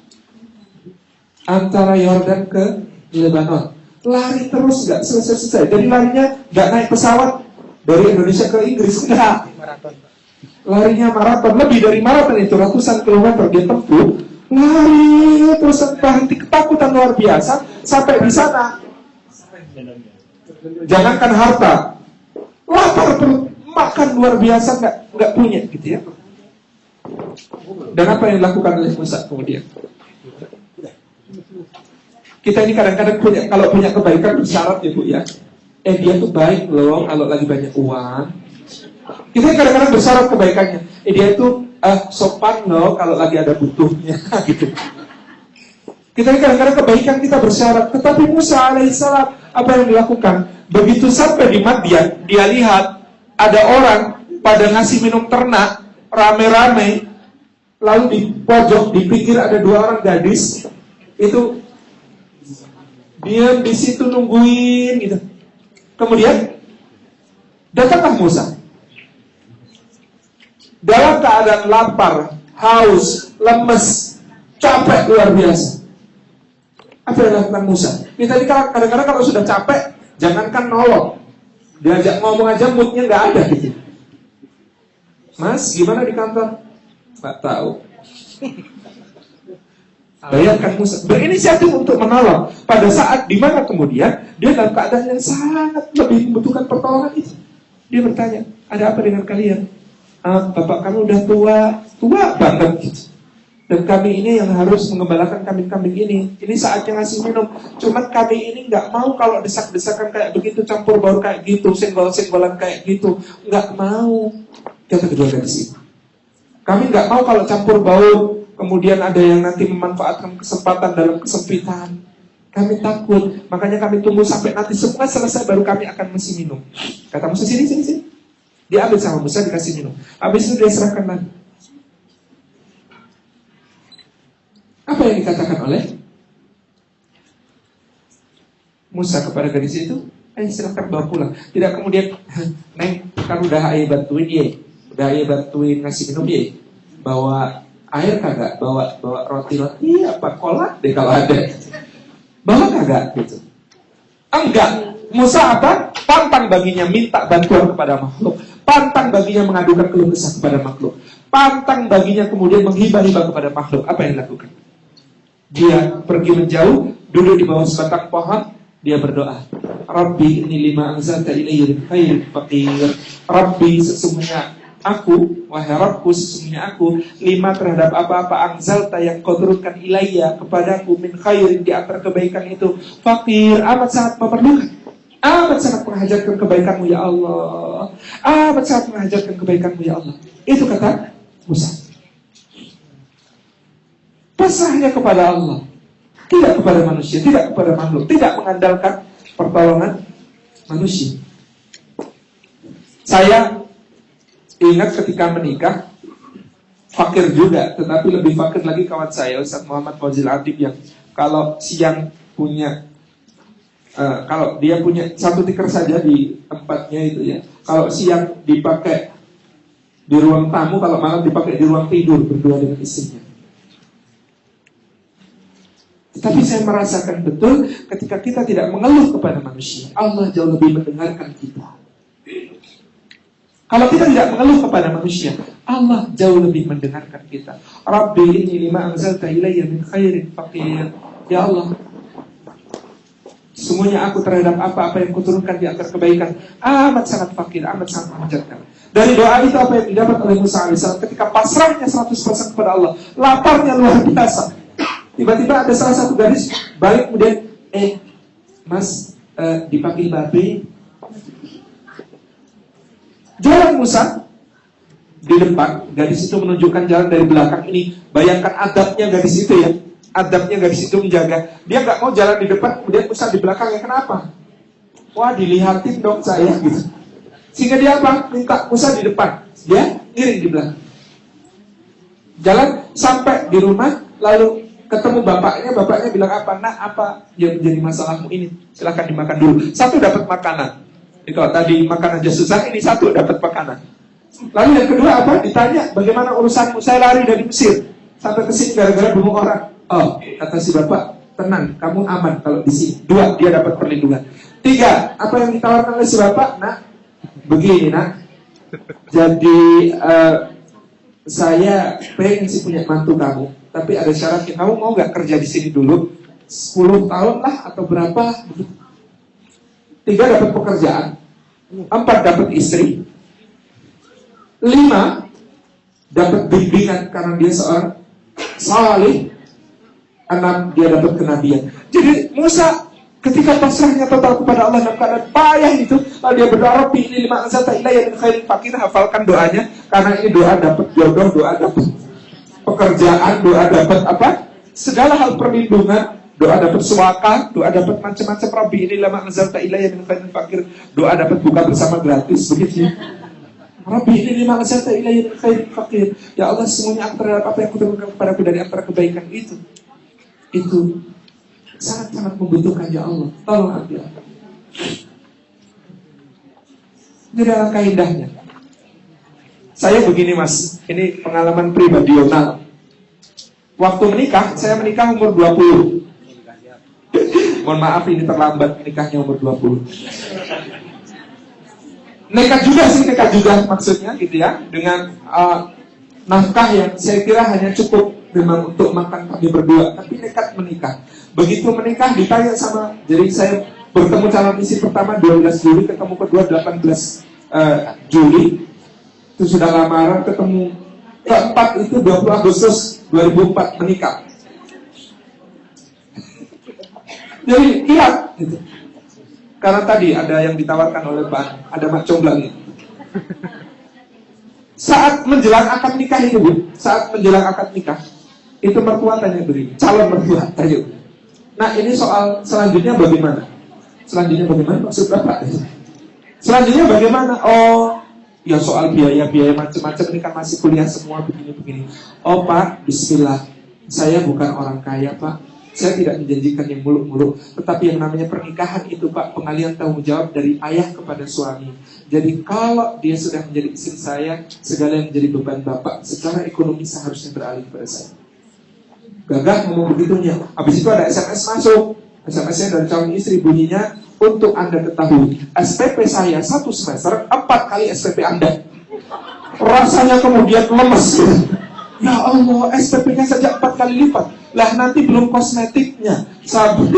antara Yordan ke Lebanon. Lari terus, nggak selesai-selesai. Dari larinya nggak naik pesawat dari Indonesia ke Inggris, enggak. Larinya maraton, lebih dari maraton itu, ratusan kilometer dia tempuh. Lari terus tanpa henti, ketakutan luar biasa. Sampai di sana, jangankan harta, lapar perut, makan luar biasa nggak punya, gitu ya. Dan apa yang dilakukan oleh Musa kemudian? Kita ini kadang-kadang kalau punya kebaikan bersyarat ya Bu ya. Dia tuh baik loh kalau lagi banyak uang. Kita kadang-kadang bersyarat kebaikannya. Dia itu sopan loh kalau lagi ada butuhnya gitu. Kita ini kadang-kadang kebaikan kita bersyarat. Tetapi Musa alaihissalam apa yang dilakukan? Begitu sampai di Madian, dia lihat ada orang pada ngasih minum ternak rame-rame. Lalu di pojok, di pinggir ada 2 orang gadis. Itu diam di situ nungguin gitu. Kemudian datanglah Musa dalam keadaan lapar, haus, lemes, capek luar biasa. Apa yang dilakukan Musa? Ini tadi kadang-kadang kalau sudah capek, jangankan nolong, diajak ngomong aja moodnya nggak ada gitu. Mas, gimana di kantor? Nggak tahu. Bayangkan Musa berinisiatif untuk menolong pada saat dimana kemudian dia dalam keadaan yang sangat lebih membutuhkan pertolongan itu. Dia bertanya, ada apa dengan kalian? Bapak kami udah tua banget gitu. Dan kami ini yang harus mengembalakan kambing-kambing ini. Ini saatnya ngasih minum. Cuman kami ini nggak mau kalau desak-desakan kayak begitu, campur baur kayak gitu, senggol-senggolan kayak gitu. Nggak mau. Kata kedua gadis itu. Kami nggak mau kalau campur baur. Kemudian ada yang nanti memanfaatkan kesempatan dalam kesempitan. Kami takut, makanya kami tunggu sampai nanti semua selesai baru kami akan mesti minum. Kata Musa, sini. Dia ambil sama Musa, dikasih minum. Habis itu dia serahkan lagi. Apa yang dikatakan oleh Musa kepada gadis itu? Silahkan bawa pulang. Tidak kemudian, Neng, kan udah ayah bantuin dia, udah ayah bantuin ngasih minum dia, bawa air kagak, bawa roti apa kolak deh kalau ada, bawa kagak gitu. Enggak. Musa apa? Pantang baginya minta bantuan kepada makhluk, pantang baginya mengadukan keluh kesah kepada makhluk, pantang baginya kemudian menghibah-hibah kepada makhluk. Apa yang dilakukan? Dia pergi menjauh, duduk di bawah sebatang pohon, dia berdoa, Rabbi inni lima anzalta ilayya min khairin faqir. Rabbi, sesungguhnya aku, wahai Rabbku, sesungguhnya aku lima terhadap apa-apa anzalta yang kau turunkan ilayya kepadaku min khairin, di antara kebaikan itu fakir, amat sangat memerlukan, amat sangat menghajatkan kebaikanmu ya Allah, amat sangat menghajatkan kebaikanmu ya Allah. Itu kata Musa. Pasrahnya kepada Allah, tidak kepada manusia, tidak kepada makhluk, tidak mengandalkan pertolongan manusia. Saya ingat ketika menikah, fakir juga, tetapi lebih fakir lagi kawan saya, Ustaz Muhammad Fawzil Adib, yang kalau siang punya, kalau dia punya 1 tikar saja di tempatnya itu ya, kalau siang dipakai di ruang tamu, kalau malam dipakai di ruang tidur berdua dengan istrinya. Tetapi saya merasakan betul ketika kita tidak mengeluh kepada manusia, Allah jauh lebih mendengarkan kita. Kalau kita tidak mengeluh kepada manusia, Allah jauh lebih mendengarkan kita. Rabbi inni lima anzalta ilayya min khairin faqir. Ya Allah, semuanya aku terhadap apa-apa yang kuturunkan di antara kebaikan amat sangat fakir, amat sangat menghajatkan. Dari doa itu apa yang didapat oleh Musa alaihissalam ketika pasrahnya 100% kepada Allah, laparnya luar biasa. Tiba-tiba ada salah satu gadis balik kemudian, Mas, dipanggil babe. Jalan Musa di depan, gadis itu menunjukkan jalan dari belakang ini. Bayangkan adabnya gadis itu ya, adabnya gadis itu menjaga. Dia nggak mau jalan di depan, kemudian Musa di belakangnya. Kenapa? Wah, dilihatin dong saya gitu. Sehingga dia apa? Minta Musa di depan, dia ngiring di belakang. Jalan sampai di rumah, lalu ketemu bapaknya bilang apa? Nah, apa yang menjadi masalahmu ini? Silahkan dimakan dulu. Satu dapat makanan. Jadi kalau tadi makan aja susah, ini satu dapat makanan. Lalu yang kedua apa? Ditanya, bagaimana urusanmu? Saya lari dari Mesir sampai ke sini gara-gara bunuh orang. Oh, kata si bapak, tenang, kamu aman kalau di sini. 2, dia dapat perlindungan. 3, apa yang ditawarkan oleh si bapak? Nah, begini nak. Jadi saya pengen sih punya mantu kamu, tapi ada syaratnya. Kamu mau gak kerja di sini dulu 10 tahun lah atau berapa? 3 dapat pekerjaan, 4 dapat istri, 5 dapat bimbingan karena dia seorang salih, 6 dia dapat kenabian. Jadi Musa ketika pasrahnya total kepada Allah dalam keadaan payah itu, lalu dia berdoa, Rabbi ini lima anzalta ilayya min khairin faqir. Hafalkan doanya, karena ini doa dapat jodoh, doa dapat pekerjaan, doa dapat apa? Segala hal perlindungan, doa dapat suaka, doa dapat macam-macam. Rabbi ini lima anzalta ilayya min khairin faqir. Doa dapat buka bersama gratis, begitu. Rabbi ini lima anzalta ilayya min khairin faqir. Ya Allah, semuanya aku terhadap apa yang aku berikan kepadaku dari antara kebaikan itu sangat-sangat membutuhkan, ya Allah, tolong ambil. Ini alangkah indahnya. Saya begini mas, ini pengalaman pribadional. Waktu menikah, saya menikah umur 20. Mohon maaf ini terlambat menikahnya umur 20. Nekat juga maksudnya gitu ya, dengan nafkah yang saya kira hanya cukup memang untuk makan kami berdua, tapi nekat menikah. Begitu menikah ditanya sama, jadi saya bertemu calon istri pertama 12 Juli, ketemu kedua 18 Juli, itu sudah lamaran, ketemu keempat itu 20 Agustus 2004 menikah. Jadi kiat gitu. Karena tadi ada yang ditawarkan oleh Pak, ada mak comblang ini. Saat menjelang akad nikah itu, itu mertua tanya begini, calon mertua tanya begini. Nah ini soal selanjutnya bagaimana? Maksud Bapak? Selanjutnya bagaimana? Oh, ya soal biaya macam-macam, ini kan masih kuliah semua begini. Oh Pak, bismillah, saya bukan orang kaya Pak, saya tidak menjanjikan yang muluk-muluk, tetapi yang namanya pernikahan itu Pak, pengalihan tanggung jawab dari ayah kepada suami. Jadi kalau dia sudah menjadi istri saya, segala yang menjadi beban Bapak secara ekonomi seharusnya beralih kepada saya. Gagah ngomong begitunya. Habis itu ada SMS masuk. SMS-nya dari calon istri, bunyinya, untuk Anda ketahui, SPP saya 1 semester 4 kali SPP Anda. Rasanya kemudian lemes. Ya Allah, SPP-nya saja 4 kali lipat. Lah nanti belum kosmetiknya. Sabar.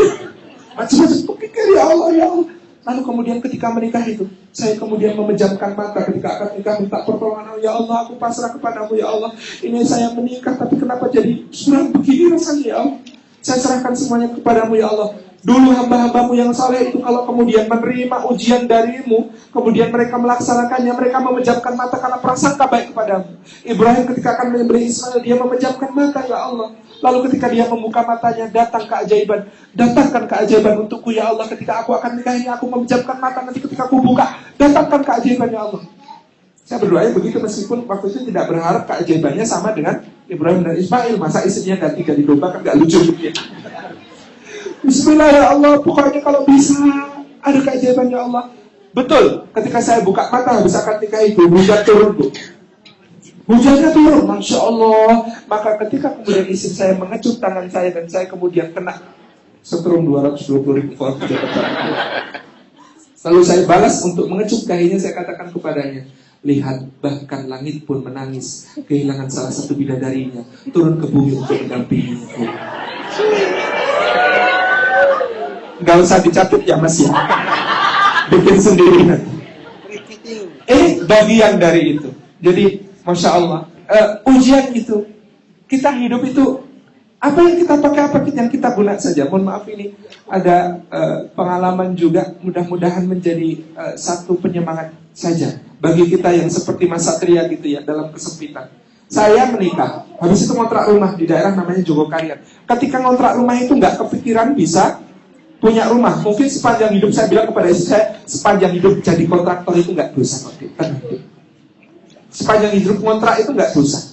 Macam-macam pikir, ya Allah. Lalu kemudian ketika menikah itu, saya kemudian memejamkan mata ketika akan nikah, minta pertolongan. Ya Allah, aku pasrah kepadamu, ya Allah. Ini saya menikah, tapi kenapa jadi surang begini rasanya, ya Allah. Saya serahkan semuanya kepadamu, ya Allah. Dulu hamba-hambamu yang saleh itu kalau kemudian menerima ujian darimu, kemudian mereka melaksanakannya, mereka memejamkan mata karena prasangka baik kepadamu. Ibrahim ketika akan menyembelih Ismail, dia memejamkan mata, ya Allah. Lalu ketika dia membuka matanya, datang keajaiban. Datangkan keajaiban untukku, ya Allah. Ketika aku akan nikah ini, aku memejamkan mata. Nanti ketika aku buka, datangkan keajaiban, ya Allah. Saya berdoanya begitu, meskipun waktu itu tidak berharap keajaibannya sama dengan Ibrahim dan Ismail. Masa istrinya ganti-ganti domba, kan gak lucu gitu. Bismillah, ya Allah. Pokoknya kalau bisa ada keajaiban, ya Allah. Betul, ketika saya buka mata habis akad nikah itu, hujan turun, Bu. Hujannya turun, Masya Allah. Maka ketika kemudian istri saya mengecup tangan saya, dan saya kemudian kena setrum 220.000 volt. Lalu saya balas untuk mengecup kakinya, saya katakan kepadanya, lihat, bahkan langit pun menangis kehilangan salah satu bidadarinya, turun ke bumi untuk mendampinginya. Gak usah dicatat ya Mas ya, bikin sendiri nanti. Bagian dari itu. Jadi Masya Allah, ujian itu, kita hidup itu, apa yang kita pakai, apa yang kita guna saja. Mohon maaf, ini ada pengalaman juga, mudah-mudahan menjadi satu penyemangat saja bagi kita yang seperti Mas Satria gitu ya, dalam kesempitan. Saya menikah, habis itu ngontrak rumah di daerah namanya Jogokarian. Ketika ngontrak rumah itu nggak kepikiran bisa punya rumah. Mungkin sepanjang hidup saya bilang kepada istri saya, sepanjang hidup jadi kontraktor itu nggak dosa kok. Sepanjang hidup kontrak itu nggak dosa.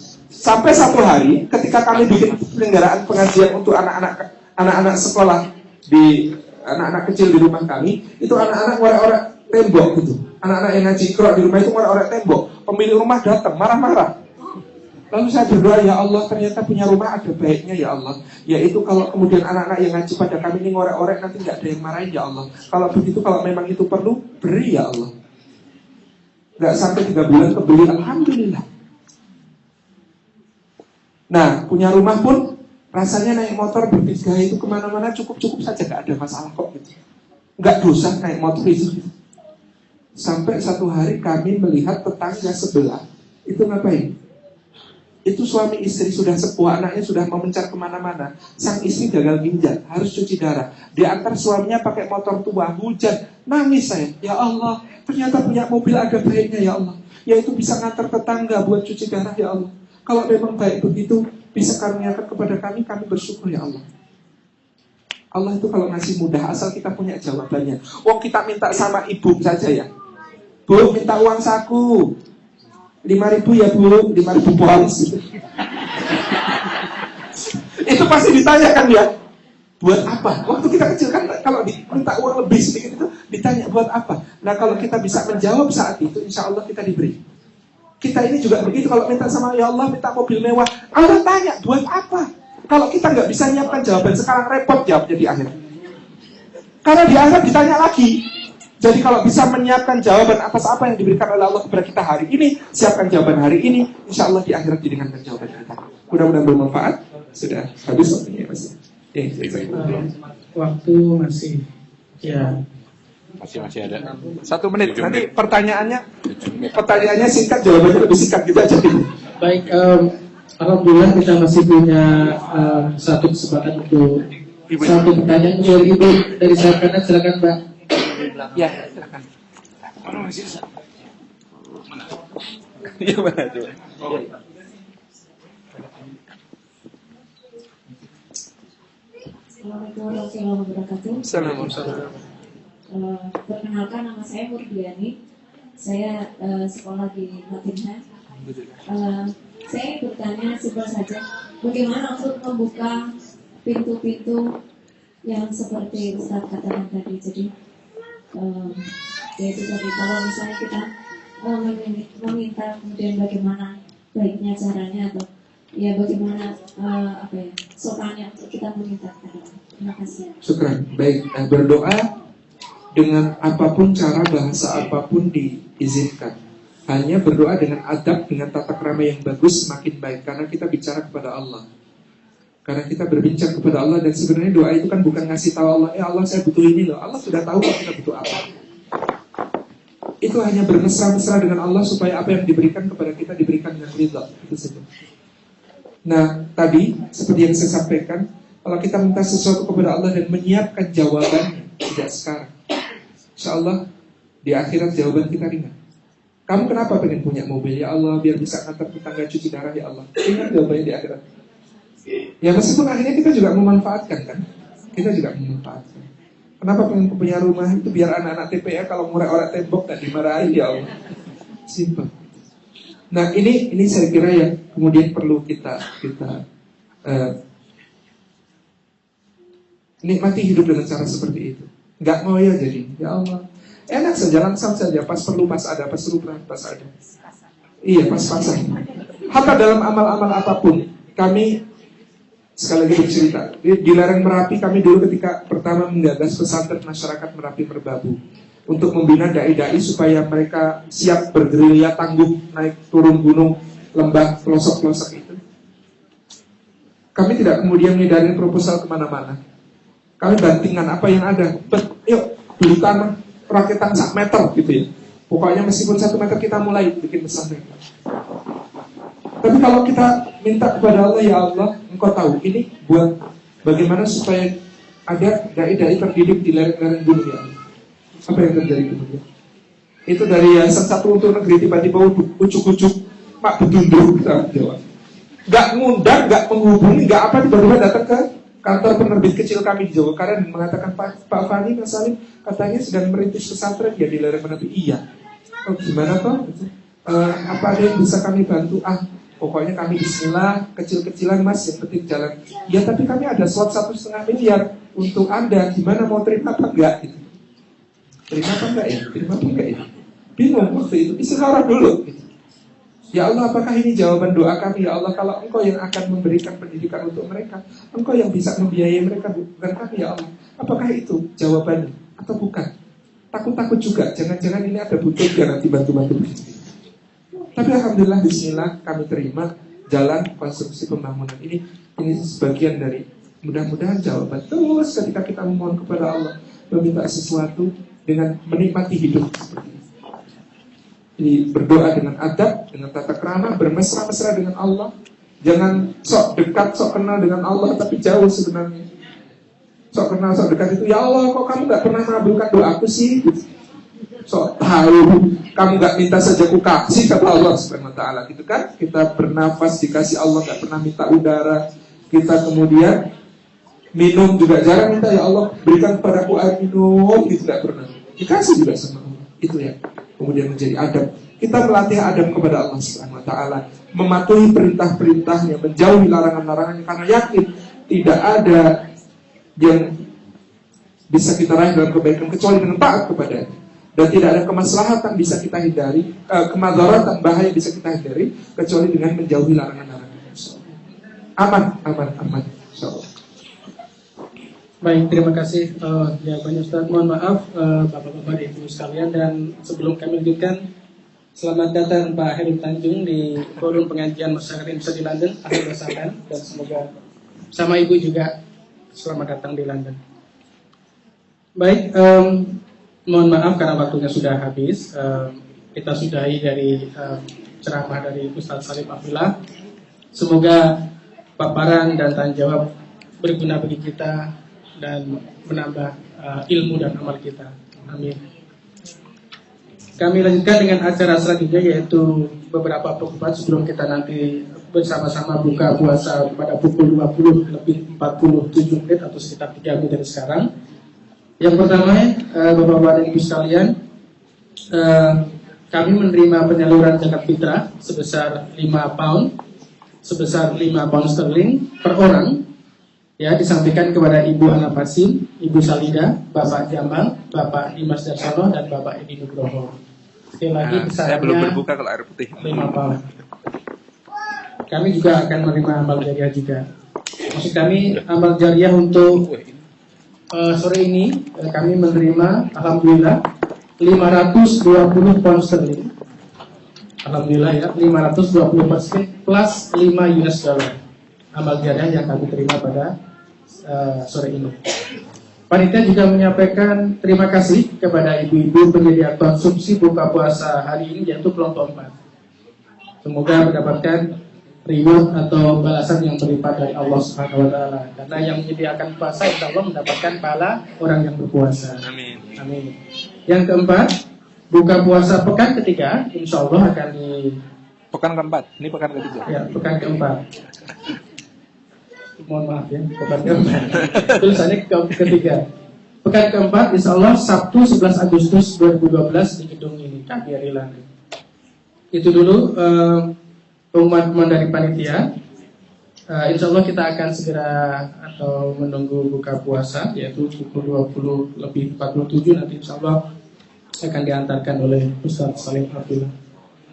Sampai satu hari ketika kami bikin penyelenggaraan pengajian untuk anak-anak sekolah di anak-anak kecil di rumah kami, itu anak-anak ngorek-ngorek tembok gitu. Anak-anak yang ngaji Iqra di rumah itu ngorek-ngorek tembok. Pemilik rumah datang marah-marah. Lalu saya berdoa, ya Allah, ternyata punya rumah ada baiknya ya Allah. Yaitu kalau kemudian anak-anak yang ngaji pada kami ini ngorek-ngorek, nanti nggak ada yang marahin ya Allah. Kalau begitu, kalau memang itu perlu, beri ya Allah. Nggak sampai 3 bulan kebeli, alhamdulillah. Nah, punya rumah pun rasanya naik motor bertiga itu kemana-mana cukup-cukup saja, nggak ada masalah kok gitu. Nggak dosa naik motor itu. Sampai satu hari kami melihat tetangga sebelah itu ngapain? Itu suami istri sudah sepuh, anaknya sudah memencar kemana-mana. Sang istri gagal ginjal, harus cuci darah. Diantar suaminya pakai motor tua, hujan, nangis saya. Ya Allah, ternyata punya mobil ada baiknya ya Allah. Yaitu bisa ngantar tetangga buat cuci darah ya Allah. Kalau memang baik begitu, bisa karuniakan kepada kami bersyukur ya Allah. Allah itu kalau ngasih mudah, asal kita punya jawabannya. Wong kita minta sama ibu saja ya. Bu, minta uang saku 5.000 ya Bu, 5.000 pounds gitu. Itu pasti ditanyakan ya, buat apa? Waktu kita kecil kan kalau diminta uang lebih sedikit itu ditanya buat apa. Nah kalau kita bisa menjawab saat itu, insya Allah kita diberi. Kita ini juga begitu, kalau minta sama ya Allah minta mobil mewah, Allah tanya buat apa? Kalau kita nggak bisa nyiapkan jawaban sekarang, repot jawabnya di akhir. Karena di akhir ditanya lagi. Jadi kalau bisa menyiapkan jawaban atas apa yang diberikan oleh Allah kepada kita hari ini, siapkan jawaban hari ini, insya Allah di akhirat didengarkan jawaban kita. Mudah-mudahan bermanfaat. Sudah habis waktunya Mas. Waktu masih masih ada 1 menit. Nanti pertanyaannya singkat, jawabannya lebih singkat gitu aja. Baik, alhamdulillah kita masih punya satu kesempatan untuk satu pertanyaan dari Ibu dari saya kanan, silakan Mbak. Ya, silakan. Iya mana coba. Assalamualaikum warahmatullahi wabarakatuh. Assalamualaikum. Perkenalkan, nama saya Murdiani. Saya sekolah di Nottingham. Saya bertanya simpel saja, bagaimana untuk membuka pintu-pintu yang seperti Ustaz katakan tadi. Jadi yaitu tadi kalau misalnya kita meminta kemudian bagaimana baiknya caranya atau ya bagaimana sopannya untuk kita meminta. Terima kasih. Syukran. Baik, berdoa dengan apapun cara, bahasa apapun diizinkan. Hanya berdoa dengan adab, dengan tata krama yang bagus semakin baik. Karena kita bicara kepada Allah. Karena kita berbincang kepada Allah. Dan sebenarnya doa itu kan bukan ngasih tahu Allah, Allah saya butuh ini loh. Allah sudah tahu kalau kita butuh apa. Itu hanya bermesra-mesra dengan Allah supaya apa yang diberikan kepada kita diberikan dengan ridha. Itu saja. Nah, tadi seperti yang saya sampaikan, kalau kita minta sesuatu kepada Allah dan menyiapkan jawabannya tidak sekarang, insya Allah di akhirat jawaban kita ringan. Kamu kenapa pengen punya mobil? Ya Allah, biar bisa ngantar tetangga cuci darah ya Allah. Ingat jawabannya di akhirat. Ya meskipun akhirnya kita juga memanfaatkan kan. Kita juga memanfaatkan. Kenapa pengen punya rumah? Itu biar anak-anak TPA kalau ngorek-ngorek tembok tak dimarahin ya Allah. Simpel. Nah ini saya kira ya kemudian perlu kita nikmati hidup dengan cara seperti itu. Nggak mau ya jadi, ya Allah, enak saja, langsung saja, pas perlu pas ada, pas perlu pas ada. Iya, pas-pasan. Hatta dalam amal-amal apapun, kami sekali lagi bercerita di lereng Merapi, kami dulu ketika pertama menggagas pesantren masyarakat Merapi Merbabu untuk membina dai-dai supaya mereka siap bergerilya tangguh naik turun gunung, lembah, pelosok-pelosok itu. Kami tidak kemudian ngedarin proposal kemana-mana. Kami bantingan apa yang ada. Yuk beli tanah rakitan 1 meter gitu ya. Pokoknya meskipun 1 meter kita mulai bikin pesantren. Tapi kalau kita minta kepada Allah, ya Allah, Engkau tahu ini buat bagaimana supaya ada dai-dai terdidik di lereng-lereng gunung ya Allah. Apa yang terjadi kemudian? Itu dari Yayasan Satu Untuk Negeri tiba-tiba ucuk-ucuk Pak Bedunduk kita jawab. Gak ngundang, gak menghubungi, gak apa, tiba-tiba datang ke kantor penerbit kecil kami di Jawa Barat dan mengatakan Pak Fani, Mas Salim katanya sedang merintis pesantren ya di lereng Merapi. Iya. Oh gimana Pak? Apa ada yang bisa kami bantu? Pokoknya kami bismillah, kecil-kecilan mas, yang penting jalan. Ya tapi kami ada slot 1,5 miliar untuk Anda, gimana mau terima apa enggak? Gitu. Terima apa enggak ya? Terima apa enggak ya? Bingung waktu itu, istikharah dulu. Gitu. Ya Allah, apakah ini jawaban doa kami? Ya Allah, kalau Engkau yang akan memberikan pendidikan untuk mereka, Engkau yang bisa membiayai mereka, bukan kami ya Allah. Apakah itu jawabannya atau bukan? Takut-takut juga, jangan-jangan ini ada butuh biar nanti bantu-bantu. Tapi alhamdulillah bismillah kami terima jalan konstruksi pembangunan ini sebagian dari mudah-mudahan jawaban. Terus ketika kita memohon kepada Allah, meminta sesuatu dengan menikmati hidup seperti ini. Jadi berdoa dengan adab, dengan tata krama, bermesra-mesra dengan Allah. Jangan sok dekat, sok kenal dengan Allah tapi jauh sebenarnya. Sok kenal, sok dekat itu, ya Allah kok kamu gak pernah mengabulkan doaku sih? Sok tahu, kamu gak minta saja ku kasih kata Allah Subhanahu wa ta'ala gitu kan. Kita bernafas dikasih Allah, gak pernah minta udara. Kita kemudian minum juga jarang minta, ya Allah berikan kepadaku air minum, gitu gak pernah. Dikasih juga sama Allah. Itu ya. Kemudian menjadi adab. Kita melatih adab kepada Allah Subhanahu wa ta'ala, mematuhi perintah-perintahnya, menjauhi larangan-larangannya, karena yakin tidak ada yang bisa kita raih dalam kebaikan kecuali dengan taat kepadanya. Dan tidak ada kemaslahatan bisa kita hindari, kemadaratan bahaya bisa kita hindari kecuali dengan menjauhi larangan-larangan. Aman. Insyaallah. Baik, terima kasih jawabannya Ustaz. Mohon maaf Bapak-bapak dan Ibu sekalian, dan sebelum kami lanjutkan, selamat datang Pak Heru Tanjung di forum pengajian masyarakat Indonesia di London. Ahlan wa sahlan, dan semoga sama Ibu juga selamat datang di London. Baik, mohon maaf karena waktunya sudah habis. Kita sudahi dari ceramah dari Ustaz Salim Abdullah. Semoga paparan dan tanya jawab berguna bagi kita dan menambah ilmu dan amal kita. Amin. Kami lanjutkan dengan acara selanjutnya, yaitu beberapa pengumuman sebelum kita nanti bersama-sama buka puasa pada pukul 20 lebih 47 menit atau sekitar 3 menit dari sekarang. Yang pertama, Bapak-bapak dan Ibu sekalian, kami menerima penyaluran zakat fitrah sebesar 5 pound sterling per orang, ya, disampaikan kepada Ibu Ana Pasim, Ibu Salida, Bapak Jamal, Bapak Dimas Darsono, dan Bapak Edi Nugroho. Sekali lagi saya belum berbuka kalau air putih. 5 pound. Kami juga akan menerima amal jariah juga. Maksud kami amal jariah untuk sore ini kami menerima alhamdulillah 520 pound sterling. Alhamdulillah ya, 520 pound sterling plus 5 US dollar amal jariah yang kami terima pada sore ini. Panitia juga menyampaikan terima kasih kepada ibu-ibu penyedia konsumsi buka puasa hari ini, yaitu kelompok 4. Semoga mendapatkan reward atau balasan yang berlipat dari Allah Subhanahu wa ta'ala. Karena yang menyediakan puasa, insya Allah mendapatkan pahala orang yang berpuasa. Amin. Amin. Yang keempat, buka puasa pekan ketiga, insya Allah akan di... Pekan keempat, ini pekan ketiga. Ya, pekan keempat. Mohon maaf ya, pekan keempat. Tulisannya ketiga. Pekan keempat, insya Allah Sabtu 11 Agustus 2012 di gedung ini, KBRI London. Itu dulu pengumuman dari panitia. Insya Allah kita akan segera atau menunggu buka puasa, yaitu pukul 20 lebih 47 nanti insya Allah akan diantarkan oleh Ustaz Salim Abdullah.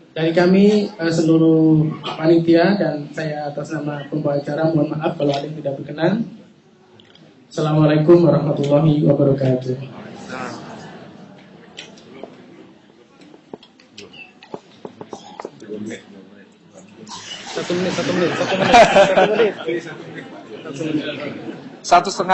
Dari kami seluruh panitia dan saya atas nama pembawa acara mohon maaf kalau ada yang tidak berkenan. Assalamualaikum warahmatullahi wabarakatuh. Satu menit. 1,5